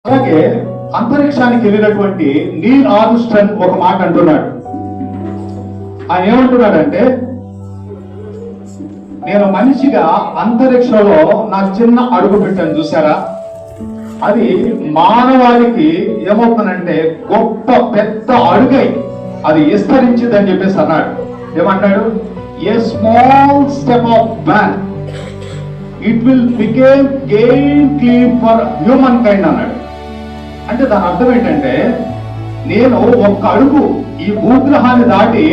అలాగే అంతరిక్షానికి వెళ్ళినటువంటి నీల్ ఆర్మ్స్ట్రాంగ్ ఒక మాట అంటున్నాడు. ఆయన ఏమంటున్నాడంటే, నేను మనిషిగా అంతరిక్షంలో నా చిన్న అడుగు పెట్టాను చూసారా, అది మానవాళికి ఏమవుతుందంటే గొప్ప పెద్ద అడుగై అది విస్తరించిందని చెప్పేసి అన్నాడు. ఏమంటాడు? A small step of man it will became gain clean for human kind అన్నాడు. అంటే దాని అర్థం ఏంటంటే, నేను ఒక్క అడుగు ఈ భూగ్రహాన్ని దాటి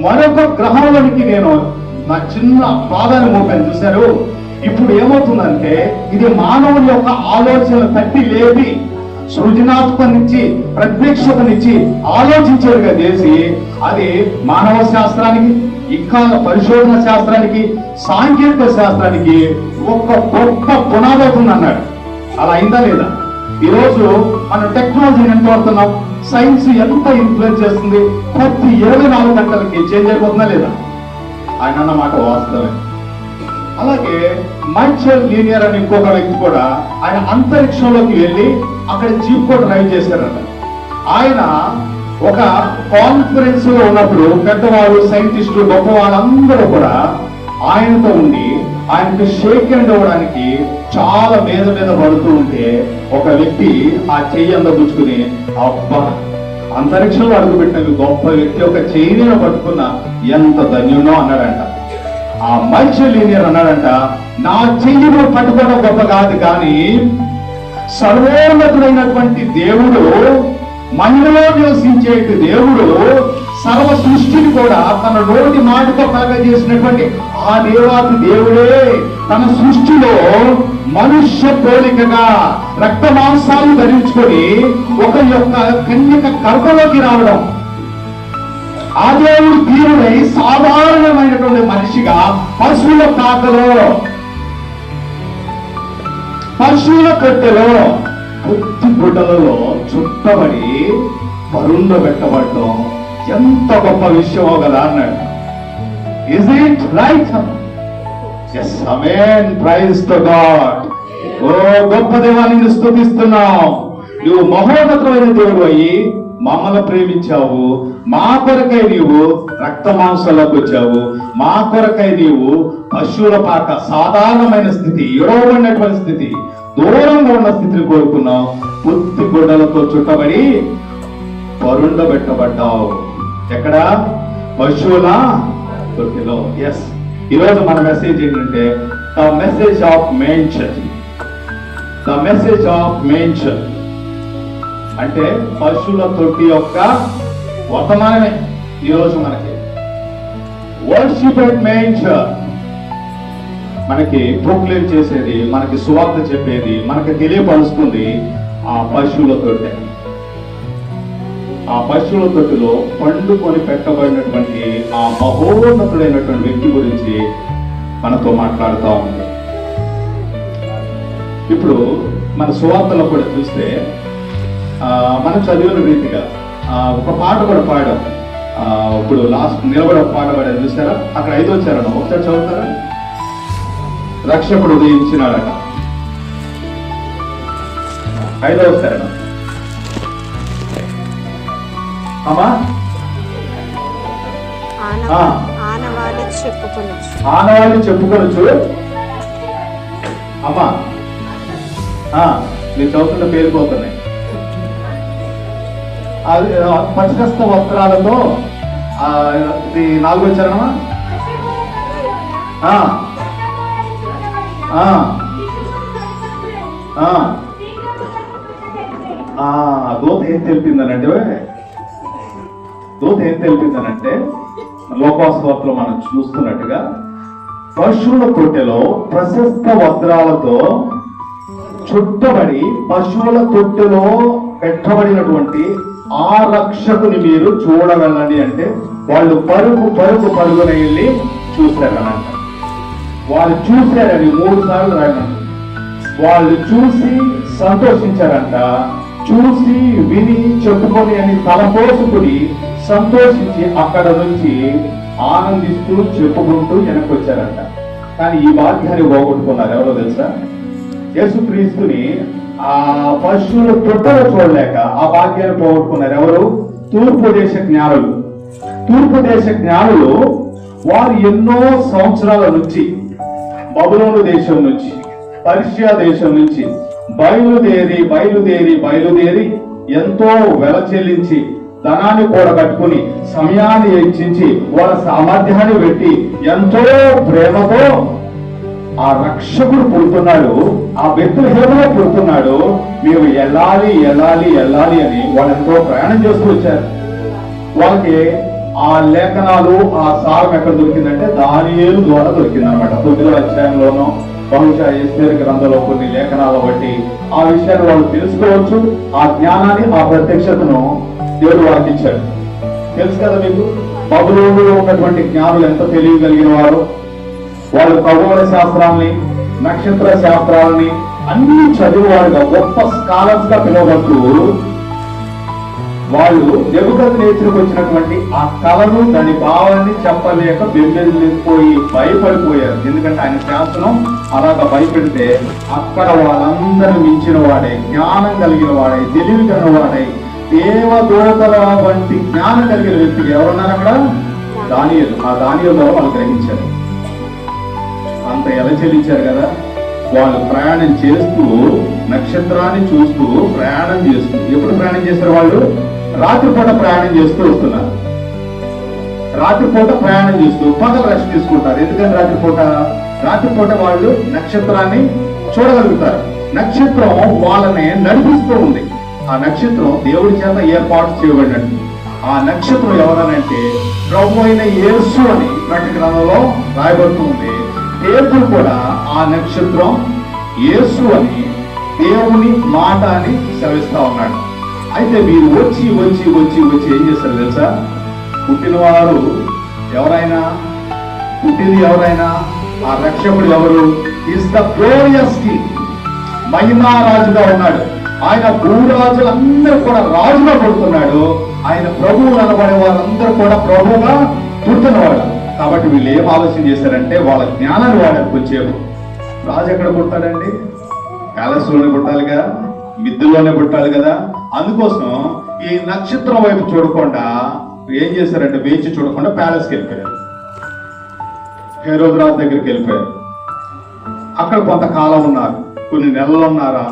మరొక గ్రహంలోనికి నేను నా చిన్న పాదాన్ని మోపాను చూశారు. ఇప్పుడు ఏమవుతుందంటే ఇది మానవుని యొక్క ఆలోచనలు తట్టి లేపి సృజనాత్మకనిచ్చి ప్రత్యక్షతనిచ్చి ఆలోచించేదిగా చేసి అది మానవ శాస్త్రానికి ఇంకా పరిశోధన శాస్త్రానికి సాంకేతిక శాస్త్రానికి ఒక గొప్ప పునాది అవుతుంది అన్నాడు. అలా అయిందా లేదా? ఈరోజు మనం టెక్నాలజీని ఎంత వాడుతున్నాం, సైన్స్ ఎంత ఇన్ఫ్లుయెన్స్ చేస్తుంది, ప్రతి 24 గంటలకి చేంజ్ అయిపోతుందా లేదా? ఆయన అన్నమాట వాస్తవమే. అలాగే మైచెల్ లీనియర్ అని ఇంకొక వ్యక్తి కూడా ఆయన అంతరిక్షంలోకి వెళ్ళి అక్కడ జీప్ కూడా డ్రైవ్ చేశారట. ఆయన ఒక కాన్ఫరెన్స్ లో ఉన్నప్పుడు పెద్దవాళ్ళు, సైంటిస్టులు, గొప్ప వాళ్ళందరూ కూడా ఆయనతో ఉండి ఆయనకి షేక్ హ్యాండ్ అవ్వడానికి చాలా మీద మీద పడుతూ ఉంటే ఒక వ్యక్తి ఆ చెయ్యి అందబుచ్చుకుని, అబ్బా అంతరిక్షంలో అడుగుపెట్టిన గొప్ప వ్యక్తి ఒక చెయ్యిని పట్టుకున్న ఎంత ధన్యునో అన్నాడంట. ఆ మైచెల్ లీనియర్ అన్నాడంట, నా చెయ్యిని పట్టుకోవడం గొప్ప కాదు, కానీ సర్వోన్నతుడైనటువంటి దేవుడు, మహిళలో నివసించే దేవుడు సర్వ సృష్టిని కూడా తన నోటి మాటతో కలగజేసినటువంటి ఆ దేవాది దేవుడే తన సృష్టిలో మనుష్య పోలికగా రక్త మాంసాలు ధరించుకొని ఒక యొక్క కన్యక గర్భంలోకి రావడం, ఆ దేవుడు తీరుడై సాధారణమైనటువంటి మనిషిగా పశువుల పాకలో, పశువుల కొట్టెలో, పొత్తి గుడ్డలలో చుట్టబడి పరుంలో పెట్టబడటం ఎంత గొప్ప విషయమో కదా అన్నాడు. Is it right? Yes, amen. Praise to God. ఓ గొప్ప దేవాన్ని స్తుతిస్తున్నాం. నువ్వు మహోన్నతమైన దేవుడు అయ్యి మమ్మల్ని ప్రేమించావు, మా కొరకై నీవు రక్త మాంసాలకు వచ్చావు, మా కొరకై నీవు పశువుల పాక సాధారణమైన స్థితి, ఎడవబడినటువంటి స్థితి, దూరంగా ఉన్న స్థితిని కోరుకున్నావు. పొత్తి గుడ్డలతో చుట్టబడి పరుండబెట్టబడ్డావు. ఎక్కడ? పశువుల తొట్టిలో. ఎస్, ఈరోజు మన మెసేజ్ ఏంటంటే the message of manger. The message of manger అంటే పశువుల తొట్టి యొక్క వర్తమానమే ఈరోజు మనకి. వర్షిప్ అట్ మేంచర్ మనకి ప్రొక్లేమ్ చేసేది, మనకి సువార్త చెప్పేది, మనకి తెలియపరుస్తుంది ఆ పశువుల తొట్టె. ఆ పశువుల తొట్టిలో పండుకొని పెట్టబడినటువంటి ఆ మహోన్నతుడైనటువంటి వ్యక్తి గురించి మనతో మాట్లాడుతూ ఉంది. ఇప్పుడు మన సువార్తలో కూడా చూస్తే మనం చదివిన రీతిగా ఒక పాట కూడా పాడాం. ఇప్పుడు లాస్ట్ నిలబడి ఒక పాట పాడారు చూసారా? అక్కడ 5వ చరణం ఒకసారి చదువుతారా? రక్షకుడు ఉదయించినాడట. 5వ చరణం. అమ్మా, ఆనవాళ్ళు చెప్పుకొనొచ్చు. అమ్మా మీరు చదువుతున్న పేరుపోతున్నాయి. అది పచ్చకస్త వస్త్రాలతో, ఇది 4వ చరణమా? దూత ఏం తెలిపిందనంటే లోకాసువార్తలో మనం చూస్తున్నట్టుగా పశువుల తొట్టెలో ప్రశస్త వస్త్రాలతో చుట్టబడి పశువుల తొట్టెలో పెట్టబడినటువంటి ఆ రక్షకుని మీరు చూడగలండి అంటే వాళ్ళు పరుగున వెళ్ళి చూశారనంట. వాళ్ళు చూశారని 3 సార్లు రాయనంట. వాళ్ళు చూసి సంతోషించారంట. చూసి విని చెప్పుకొని అని తలపోసుకుని సంతోషించి అక్కడ నుంచి ఆనందిస్తూ చెప్పుకుంటూ వెనక్కి వచ్చారంట. కానీ ఈ భాగ్యాన్ని పోగొట్టుకున్నారు. ఎవరో తెలుసా? యేసుక్రీస్తుని ఆ పశువుల పుట్టలు చూడలేక ఆ భాగ్యాన్ని పోగొట్టుకున్నారు. ఎవరు? తూర్పు దేశ జ్ఞానులు. తూర్పు దేశ జ్ఞానులు వారు ఎన్నో సంవత్సరాల నుంచి బబులోను దేశం నుంచి, పర్షియా దేశం నుంచి బయలుదేరి ఎంతో వెల చెల్లించి ధనాన్ని కూడా కట్టుకుని సమయాన్ని హెచ్చించి వాళ్ళ సామర్థ్యాన్ని పెట్టి ఎంతో ప్రేమతో ఆ రక్షకుడు పుడుతున్నాడు, ఆ బెత్లెహేములో పుడుతున్నాడు, మీరు వెళ్ళాలి అని వాళ్ళు ఎంతో ప్రయాణం చేస్తూ వచ్చారు. వాళ్ళకి ఆ లేఖనాలు, ఆ సారం ఎక్కడ దొరికిందంటే దానియేలు ద్వారా దొరికింది అనమాట. 9వ అధ్యాయంలోనూ బహుశా ఎస్తేరు గ్రంథంలో కొన్ని లేఖనాలు బట్టి ఆ విషయాన్ని వాళ్ళు తెలుసుకోవచ్చు. ఆ జ్ఞానాన్ని, ఆ ప్రత్యక్షతను దేవుడు వాళ్ళకి ఇచ్చాడు. తెలుసు కదా మీకు, బబులోనులో ఉన్నటువంటి జ్ఞానులు ఎంత తెలియగలిగిన వారు. వాళ్ళు ఖగోళ శాస్త్రాల్ని, నక్షత్ర శాస్త్రాలని అన్ని చదివేవారుగా, గొప్ప స్కాలర్స్ గా పిలువబడుతూ వాళ్ళు నెబుకద్నెజరుకు వచ్చినటువంటి ఆ కళను, దాని భావాన్ని చెప్పలేక బెంబేలిపోయి భయపడిపోయారు. ఎందుకంటే ఆయన శాస్త్రం అలాగా భయపెడితే అక్కడ వాళ్ళందరూ మించిన వాడే, జ్ఞానం కలిగిన వాడే, తెలివి కలిగిన వాడే, దేవదూతల వంటి జ్ఞానం కలిగిన వ్యక్తికి ఎవరున్నారు అక్కడ? దానియేలు. ఆ దానియేలు ద్వారా వాళ్ళు గ్రహించారు. అంత ఎలా చెల్లించారు కదా. వాళ్ళు ప్రయాణం చేస్తూ నక్షత్రాన్ని చూస్తూ ప్రయాణం చేస్తూ, ఎప్పుడు ప్రయాణం చేస్తారు వాళ్ళు? రాత్రిపూట ప్రయాణం చేస్తూ వస్తున్నారు. రాత్రిపూట ప్రయాణం చేస్తూ పగలు రెస్ట్ తీసుకుంటారు. ఎందుకంటే రాత్రిపూట వాళ్ళు నక్షత్రాన్ని చూడగలుగుతారు. నక్షత్రం వాళ్ళని నడిపిస్తూ ఉంది. ఆ నక్షత్రం దేవుడి చేత ఏర్పాటు చేయబడినట్టు. ఆ నక్షత్రం ఎవరనంటే ప్రభు అయిన యేసు అని ప్రకటన గ్రంథంలో రాయబడుతుంది. దేవుడు కూడా ఆ నక్షత్రం యేసు అని దేవుని మాట అని సెలవిస్తా ఉన్నాడు. అయితే మీరు వచ్చి ఏం చేస్తారు తెలుసా? పుట్టినవారు ఎవరైనా, పుట్టింది ఎవరైనా, ఆ రక్షకుడు ఎవరు? Is the glorious king. మహిమారాజుగా ఉన్నాడు ఆయన. భూరాజులందరూ కూడా రాజుగా పుడుతున్నాడు ఆయన. ప్రభువు అనబడే వాళ్ళందరూ కూడా ప్రభువుగా పుడుతున్నవాడు. కాబట్టి వీళ్ళు ఏం ఆలోచన చేశారంటే వాళ్ళ జ్ఞానాన్ని వాడారు. కొంచెం రాజు ఎక్కడ పుడతాడండి? ప్యాలెస్ లోనే పుట్టాలిగా, మిద్దులోనే పుట్టాలి కదా. అందుకోసం ఈ నక్షత్రం వైపు చూడకుండా ఏం చేశారంటే వేచి చూడకుండా ప్యాలెస్కి వెళ్ళిపోయారు. హేరోదు రాజు దగ్గరికి వెళ్ళిపోయారు. అక్కడ కొంతకాలం ఉన్నారు. కొన్ని నెలలు ఉన్నారా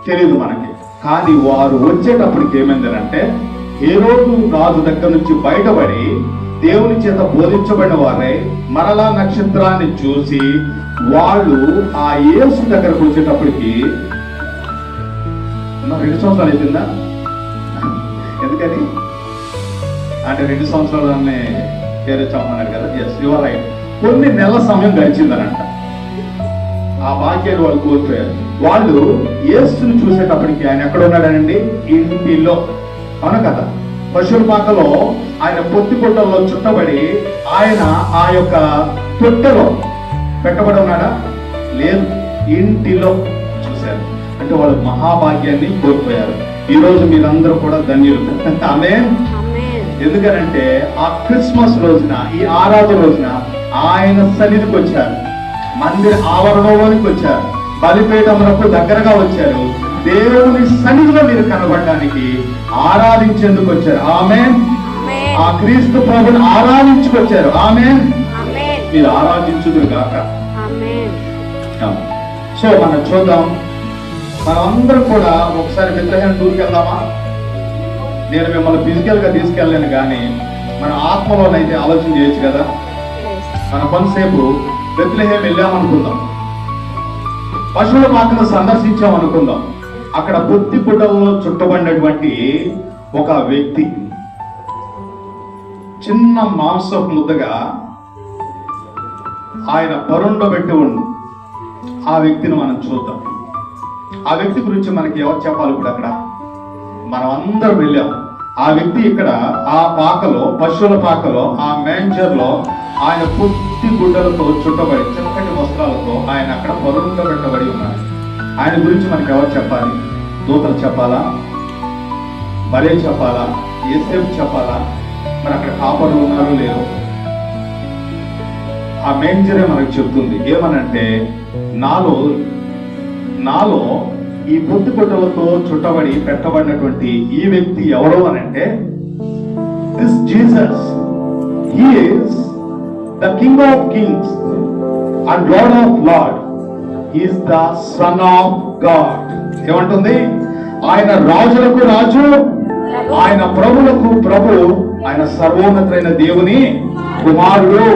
తెలియదు మనకి. కానీ వారు వచ్చేటప్పటికి ఏమైందనంటే హేరోదు రాజు దగ్గర నుంచి బయటపడి దేవుని చేత బోధించబడిన వారై మరలా నక్షత్రాన్ని చూసి వాళ్ళు ఆ యేసు దగ్గరకు వచ్చేటప్పటికి 2 సంవత్సరాలు అయిపోయిందా? ఎందుకని అంటే 2 సంవత్సరాలనే పేరు చెప్పమన్నాడు కదా. Yes, your right. కొన్ని నెలల సమయం గడిచిందనంట. ఆ వాక్యాన్ని వాళ్ళు కోల్పోయారు. వాళ్ళు యేసుని చూసేటప్పటికి ఆయన ఎక్కడ ఉన్నాడనండి? ఇంటిలో. అవును కదా. పశువుల పాకలో ఆయన పొత్తి పొట్టల్లో చుట్టబడి ఆయన ఆ యొక్క తొట్టెలో పెట్టబడి ఉన్నాడా? లేదు, ఇంటిలో చూశారు. అంటే వాళ్ళు మహాభాగ్యాన్ని కోల్పోయారు. ఈ రోజు మీరందరూ కూడా ధన్యులు. ఆమేన్. ఎందుకనంటే ఆ క్రిస్మస్ రోజున, ఈ ఆరాధన రోజున ఆయన సన్నిధికి వచ్చారు, మందిర ఆవరణలోనికి వచ్చారు, బలిపీఠములకు దగ్గరగా వచ్చారు. దేవుని సన్నిధిలో మీరు కనబడడానికి, ఆరాధించేందుకు వచ్చారు. ఆమేన్. ఆ క్రీస్తు ప్రభుని ఆరాధించుకొచ్చారు. ఆమేన్. మీరు ఆరాధించుదురు గాక. సో మనం చూద్దాం. మనం అందరం కూడా ఒకసారి బెత్లెహేం టూర్కి వెళ్దామా? నేను మిమ్మల్ని ఫిజికల్ గా తీసుకెళ్ళలేను, కానీ మన ఆత్మలోనైతే ఆలోచన చేయొచ్చు కదా. మనం కొంతసేపు బెత్లెహేం వెళ్ళామనుకుందాం, పశువుల పాకను సందర్శించామనుకుందాం. అక్కడ పొత్తి పుట్టల్లో చుట్టబడినటువంటి ఒక వ్యక్తి, చిన్న మాంసపు ముద్దగా ఆయన పరుండబెట్టి ఉండు. ఆ వ్యక్తిని మనం చూద్దాం. ఆ వ్యక్తి గురించి మనకి ఎవరు చెప్పాలి? ఇప్పుడు అక్కడ మనం అందరం వెళ్ళాం. ఆ వ్యక్తి ఇక్కడ ఆ పాకలో, పశువుల పాకలో, ఆ మేంజర్ లో ఆయన పొత్తి గుడ్డలతో చుట్టబడి చక్కటి వస్త్రాలతో ఆయన అక్కడ పరుండబెట్టబడి ఉన్నాడు. ఆయన గురించి మనకి ఎవరు చెప్పాలి? దూతలు చెప్పాలా? మరే చెప్పాలా? యేసేపు చెప్పాలా? మరి అక్కడ కాపరులు ఉన్నారో లేదో ఆ మేంజరే మనకు చెప్తుంది. ఏమనంటే నాలో ఈ పొత్తి గుడ్డలతో చుట్టబడి పెట్టబడినటువంటి ఈ వ్యక్తి ఎవరు అని అంటే, this Jesus he is the king of Kings and lord of lord, he is the son of God. ఏమంటుంది? ఆయన రాజులకు రాజు, ఆయన ప్రభులకు ప్రభు, ఆయన సర్వోన్నతుడైన దేవుని కుమారుడు.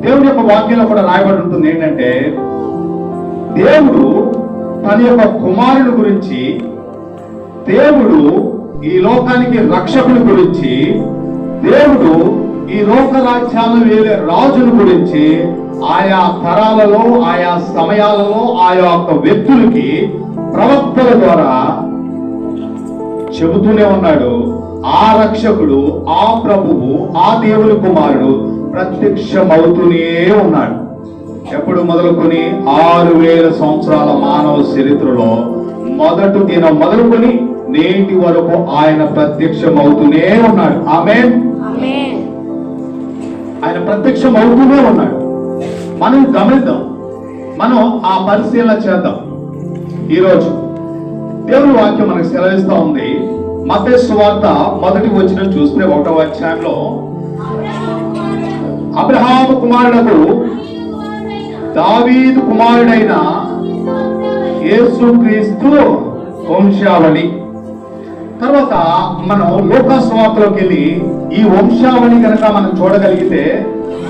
దేవుని యొక్క వాక్యంలో కూడా రాయబడి ఉంటుంది ఏంటంటే, దేవుడు తన యొక్క కుమారుడు గురించి, దేవుడు ఈ లోకానికి రక్షకుని గురించి, దేవుడు ఈ లోక రాజ్యాలను వేరే రాజుల గురించి ఆయా తరాలలో, ఆయా సమయాలలో, ఆయా యొక్క వ్యక్తులకి ప్రవక్తల ద్వారా చెబుతూనే ఉన్నాడు. ఆ రక్షకుడు, ఆ ప్రభువు, ఆ దేవుని కుమారుడు ప్రత్యక్షమవుతూనే ఉన్నాడు. ఎప్పుడు మొదలుకొని 6000 సంవత్సరాల మానవ చరిత్రలో మొదటి దినం మొదలుకొని నేటి వరకు ఆయన ప్రత్యక్షమవుతూనే ఉన్నాడు. ఆమేన్. ఆయన ప్రత్యక్షమవుతూనే ఉన్నాడు. మనం గమనిద్దాం, మనం ఆ పరిశీలన చేద్దాం. ఈరోజు దేవుని వాక్యం మనకు సెలవిస్తా ఉంది. మత్తయి సువార్త మొదటి వచనం చూస్తే 1వ అధ్యాయంలో, అబ్రహాము కుమారుడకు దావీదు కుమారుడైన యేసుక్రీస్తు వంశావళి. తర్వాత మనం లూకా సువార్తలోకి వెళ్ళి ఈ వంశావళి కనుక మనం చూడగలిగితే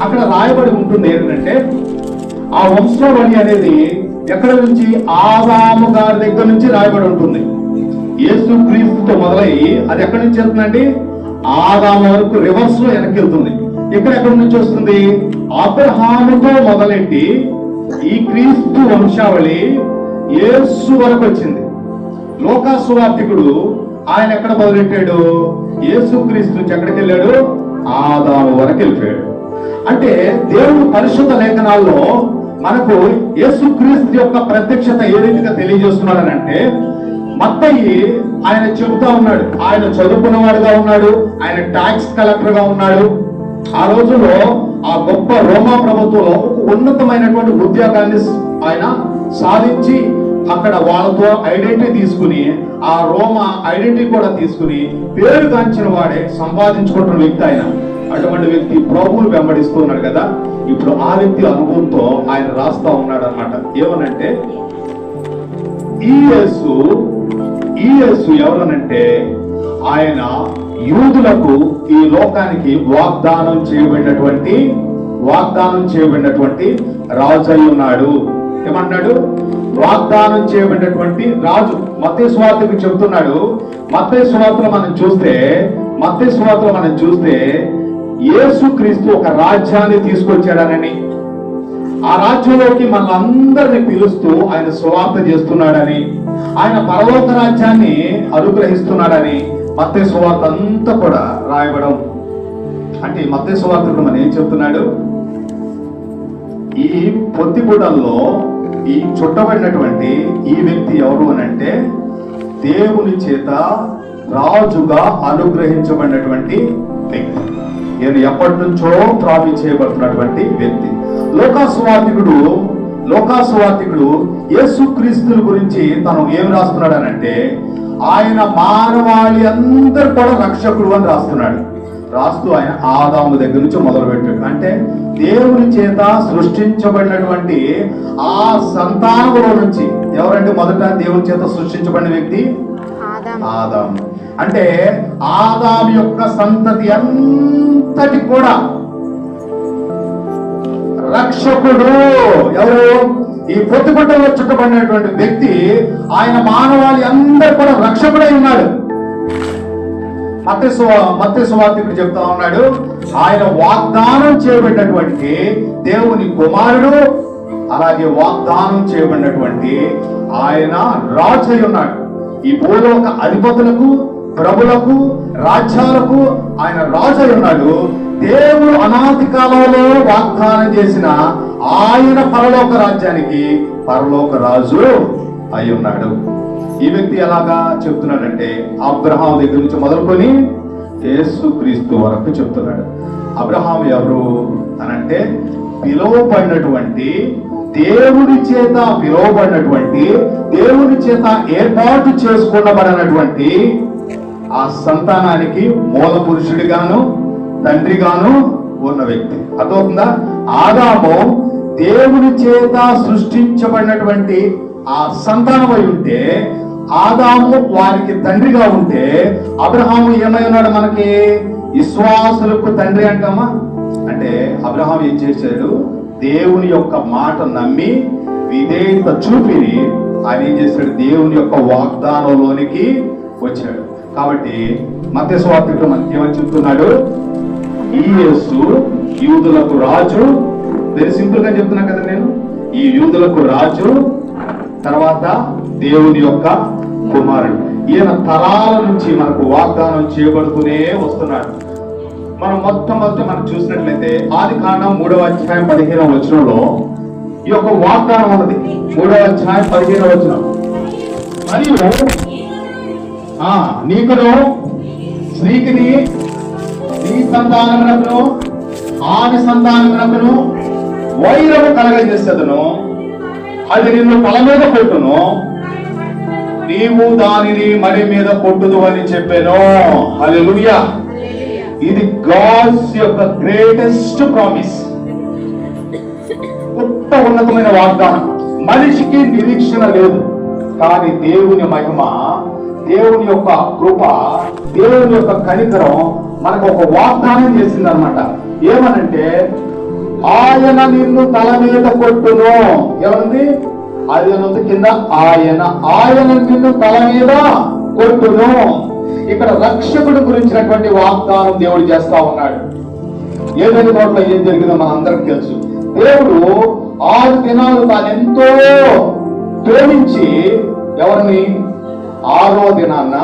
అక్కడ రాయబడి ఉంటుంది ఏంటంటే, ఆ వంశావళి అనేది ఎక్కడ నుంచి? ఆదాము గారి దగ్గర నుంచి రాయబడి ఉంటుంది. యేసుక్రీస్తుతో మొదలయ్యి అది ఎక్కడి నుంచి వెళ్తుందండి? ఆదాము వరకు రివర్స్ లో వెనక్కి వెళ్తుంది. ఇక్కడ ఎక్కడి నుంచి వస్తుంది? అబ్రహాముతో మొదలెట్టి ఈ క్రీస్తు వంశావళి యేసు వరకు వచ్చింది. లూకా సువార్తికుడు ఆయన ఎక్కడ మొదలెట్టాడు? యేసుక్రీస్తు నుంచి ఎక్కడికి వెళ్ళాడు? ఆదాము వరకు వెళ్ళిపోయాడు. అంటే దేవుడు పరిశుద్ధ లేఖనాల్లో మనకు యేసుక్రీస్తు యొక్క ప్రత్యక్షత ఏ రీతిగా తెలియజేస్తున్నాడని అంటే, మత్తయి ఆయన చెబుతా ఉన్నాడు, ఆయన చదువుకున్నవాడుగా ఉన్నాడు, ఆయన ట్యాక్స్ కలెక్టర్ గా ఉన్నాడు. ఆ రోజుల్లో ఆ గొప్ప రోమా ప్రభుత్వంలో ఉన్నతమైనటువంటి ఉద్యోగాన్ని ఆయన సాధించి అక్కడ వాళ్ళతో ఐడెంటిటీ తీసుకుని, ఆ రోమా ఐడెంటిటీ కూడా తీసుకుని పేరు కాంచిన వాడే సంపాదించుకుంటున్న వ్యక్తి ఆయన. అటువంటి వ్యక్తి ప్రభువును వెంబడిస్తూ ఉన్నాడు కదా. ఇప్పుడు ఆ వ్యక్తి అనుభవంతో ఆయన రాస్తా ఉన్నాడు అన్నమాట. ఏమనంటే, ఈ యేసు ఎవరనంటే, ఆయన యూదులకు ఈ లోకానికి వాగ్దానం చేయబడినటువంటి రాజు అయి ఉన్నాడు. ఏమన్నాడు? వాగ్దానం చేయబడినటువంటి రాజు. మత్తయి సువార్తకు చెబుతున్నాడు. మత్తయి సువార్తలో మనం చూస్తే యేసుక్రీస్తు ఒక రాజ్యాన్ని తీసుకొచ్చాడనని, ఆ రాజ్యంలోకి మనందరినీ పిలుస్తూ ఆయన సువార్త చేస్తున్నాడని, ఆయన పరలోక రాజ్యాన్ని అనుగ్రహిస్తున్నాడని మత్తయి సువార్త అంతా కూడా రాయబడం. అంటే మత్తయి సువార్తకు మనం ఏం చెప్తున్నాడు? ఈ పొత్తిగుడ్డల్లో ఈ చుట్టబడినటువంటి ఈ వ్యక్తి ఎవరు అని అంటే, దేవుని చేత రాజుగా అనుగ్రహించబడినటువంటి వ్యక్తి. నేను ఎప్పటి నుంచో త్రాపి చేయబడుతున్నటువంటి వ్యక్తి. లోకా సువార్తికుడు యేసుక్రీస్తుని గురించి తను ఏం రాస్తున్నాడు అని అంటే, ఆయన మానవాళి అందరు కూడా రక్షకుడు అని రాస్తూ ఆయన ఆదాము దగ్గర నుంచి మొదలు పెట్టాడు. అంటే దేవుని చేత సృష్టించబడినటువంటి ఆ సంతానములో నుంచి, ఎవరంటే మొదట దేవుని చేత సృష్టించబడిన వ్యక్తి ఆదాము. అంటే ఆదాము యొక్క సంతతి అంతటి కూడా రక్షకుడు ఎవరు? ఈ పొత్తిగుడ్డలో చుట్టబడినటువంటి వ్యక్తి. ఆయన మానవాళి అందరు కూడా రక్షకుడై ఉన్నాడు. మత్తయి సువార్తికుడు చెప్తా ఉన్నాడు, ఆయన వాగ్దానం చేయబడినటువంటి దేవుని కుమారుడు, అలాగే వాగ్దానం చేయబడినటువంటి ఆయన రాజు అయి ఉన్నాడు. ఈ భూలోక అధిపతులకు, ప్రభులకు, రాజ్యాలకు ఆయన రాజు అయి ఉన్నాడు. దేవుడు అనాది కాలంలో వాగ్దానం చేసిన ఆయన పరలోక రాజ్యానికి పరలోక రాజు అయి ఉన్నాడు. ఈ వ్యక్తి ఎలాగా చెప్తున్నాడంటే, అబ్రహాం దగ్గర నుంచి మొదలుకొని యేసుక్రీస్తు వరకు చెప్తున్నాడు. అబ్రహాం ఎవరు అనంటే, పిలువబడినటువంటి దేవుని చేత పిలువబడినటువంటి, దేవుని చేత ఏర్పాటు చేసుకున్నబడినటువంటి ఆ సంతానానికి మూల పురుషుడిగాను తండ్రిగాను ఉన్న వ్యక్తి. అర్థమవుతుందా? ఆదాము దేవుని చేత సృష్టించబడినటువంటి ఆ సంతానమై ఉంటే, ఆదాము వారికి తండ్రిగా ఉంటే, అబ్రహాము ఏమై ఉన్నాడు? మనకి విశ్వాసులకు తండ్రి అంటామా? అంటే అబ్రహాం ఏం చేశాడు? దేవుని యొక్క మాట నమ్మి విధేయత చూపి ఆయన ఏం చేశాడు? దేవుని యొక్క వాగ్దానంలోనికి వచ్చాడు. కాబట్టి మత్తయి సువార్తలో మనకి ఏమని చెప్తున్నాడు? ఈ యేసు యూదులకు రాజు. వెరీ సింపుల్ గా చెప్తున్నా కదా నేను. ఈ యూదులకు రాజు, తర్వాత దేవుని యొక్క కుమారుడు. ఈయన తరాల నుంచి మనకు వాగ్దానం చేయబడుతూనే వస్తున్నాడు. మనం మొట్టమొదటి మనం చూసినట్లయితే ఆదికాండం 3వ అధ్యాయం 15వ వచనంలో ఈ యొక్క వాగ్దానం ఉన్నది. 3వ అధ్యాయం 15వ వచనం. మరియు నీకును స్త్రీకిని నీ సంతానమునకును ఆమె సంతానమునకును వైరము కలగజేసేదను, అది నిన్ను తల మీద కొట్టును, నీవు దానిని మడి మీద కొట్టుదు అని చెప్పాను. హల్లెలూయా. ఇది గాడ్స్ యొక్క గ్రేటెస్ట్ ప్రామిస్. గొప్ప ఉన్నతమైన వాగ్దానం. మనిషికి నిరీక్షణ లేదు, కానీ దేవుని మహిమ, దేవుని యొక్క కృప, దేవుని యొక్క కనికరం మనకు ఒక వాగ్దానం చేసింది అనమాట. ఏమనంటే ఆయన నిన్ను తల మీద కొట్టును. ఎవరిది? అది కింద ఆయన నిన్ను తల మీద కొట్టును. ఇక్కడ రక్షకుడు గురించినటువంటి వాగ్దానం దేవుడు చేస్తా ఉన్నాడు. ఏదైనా తోటలో ఏం జరిగిందో మన అందరికి తెలుసు. దేవుడు 6 దినాలు తాను ఎంతో ప్రేమించి ఎవరిని 6వ దినాన్న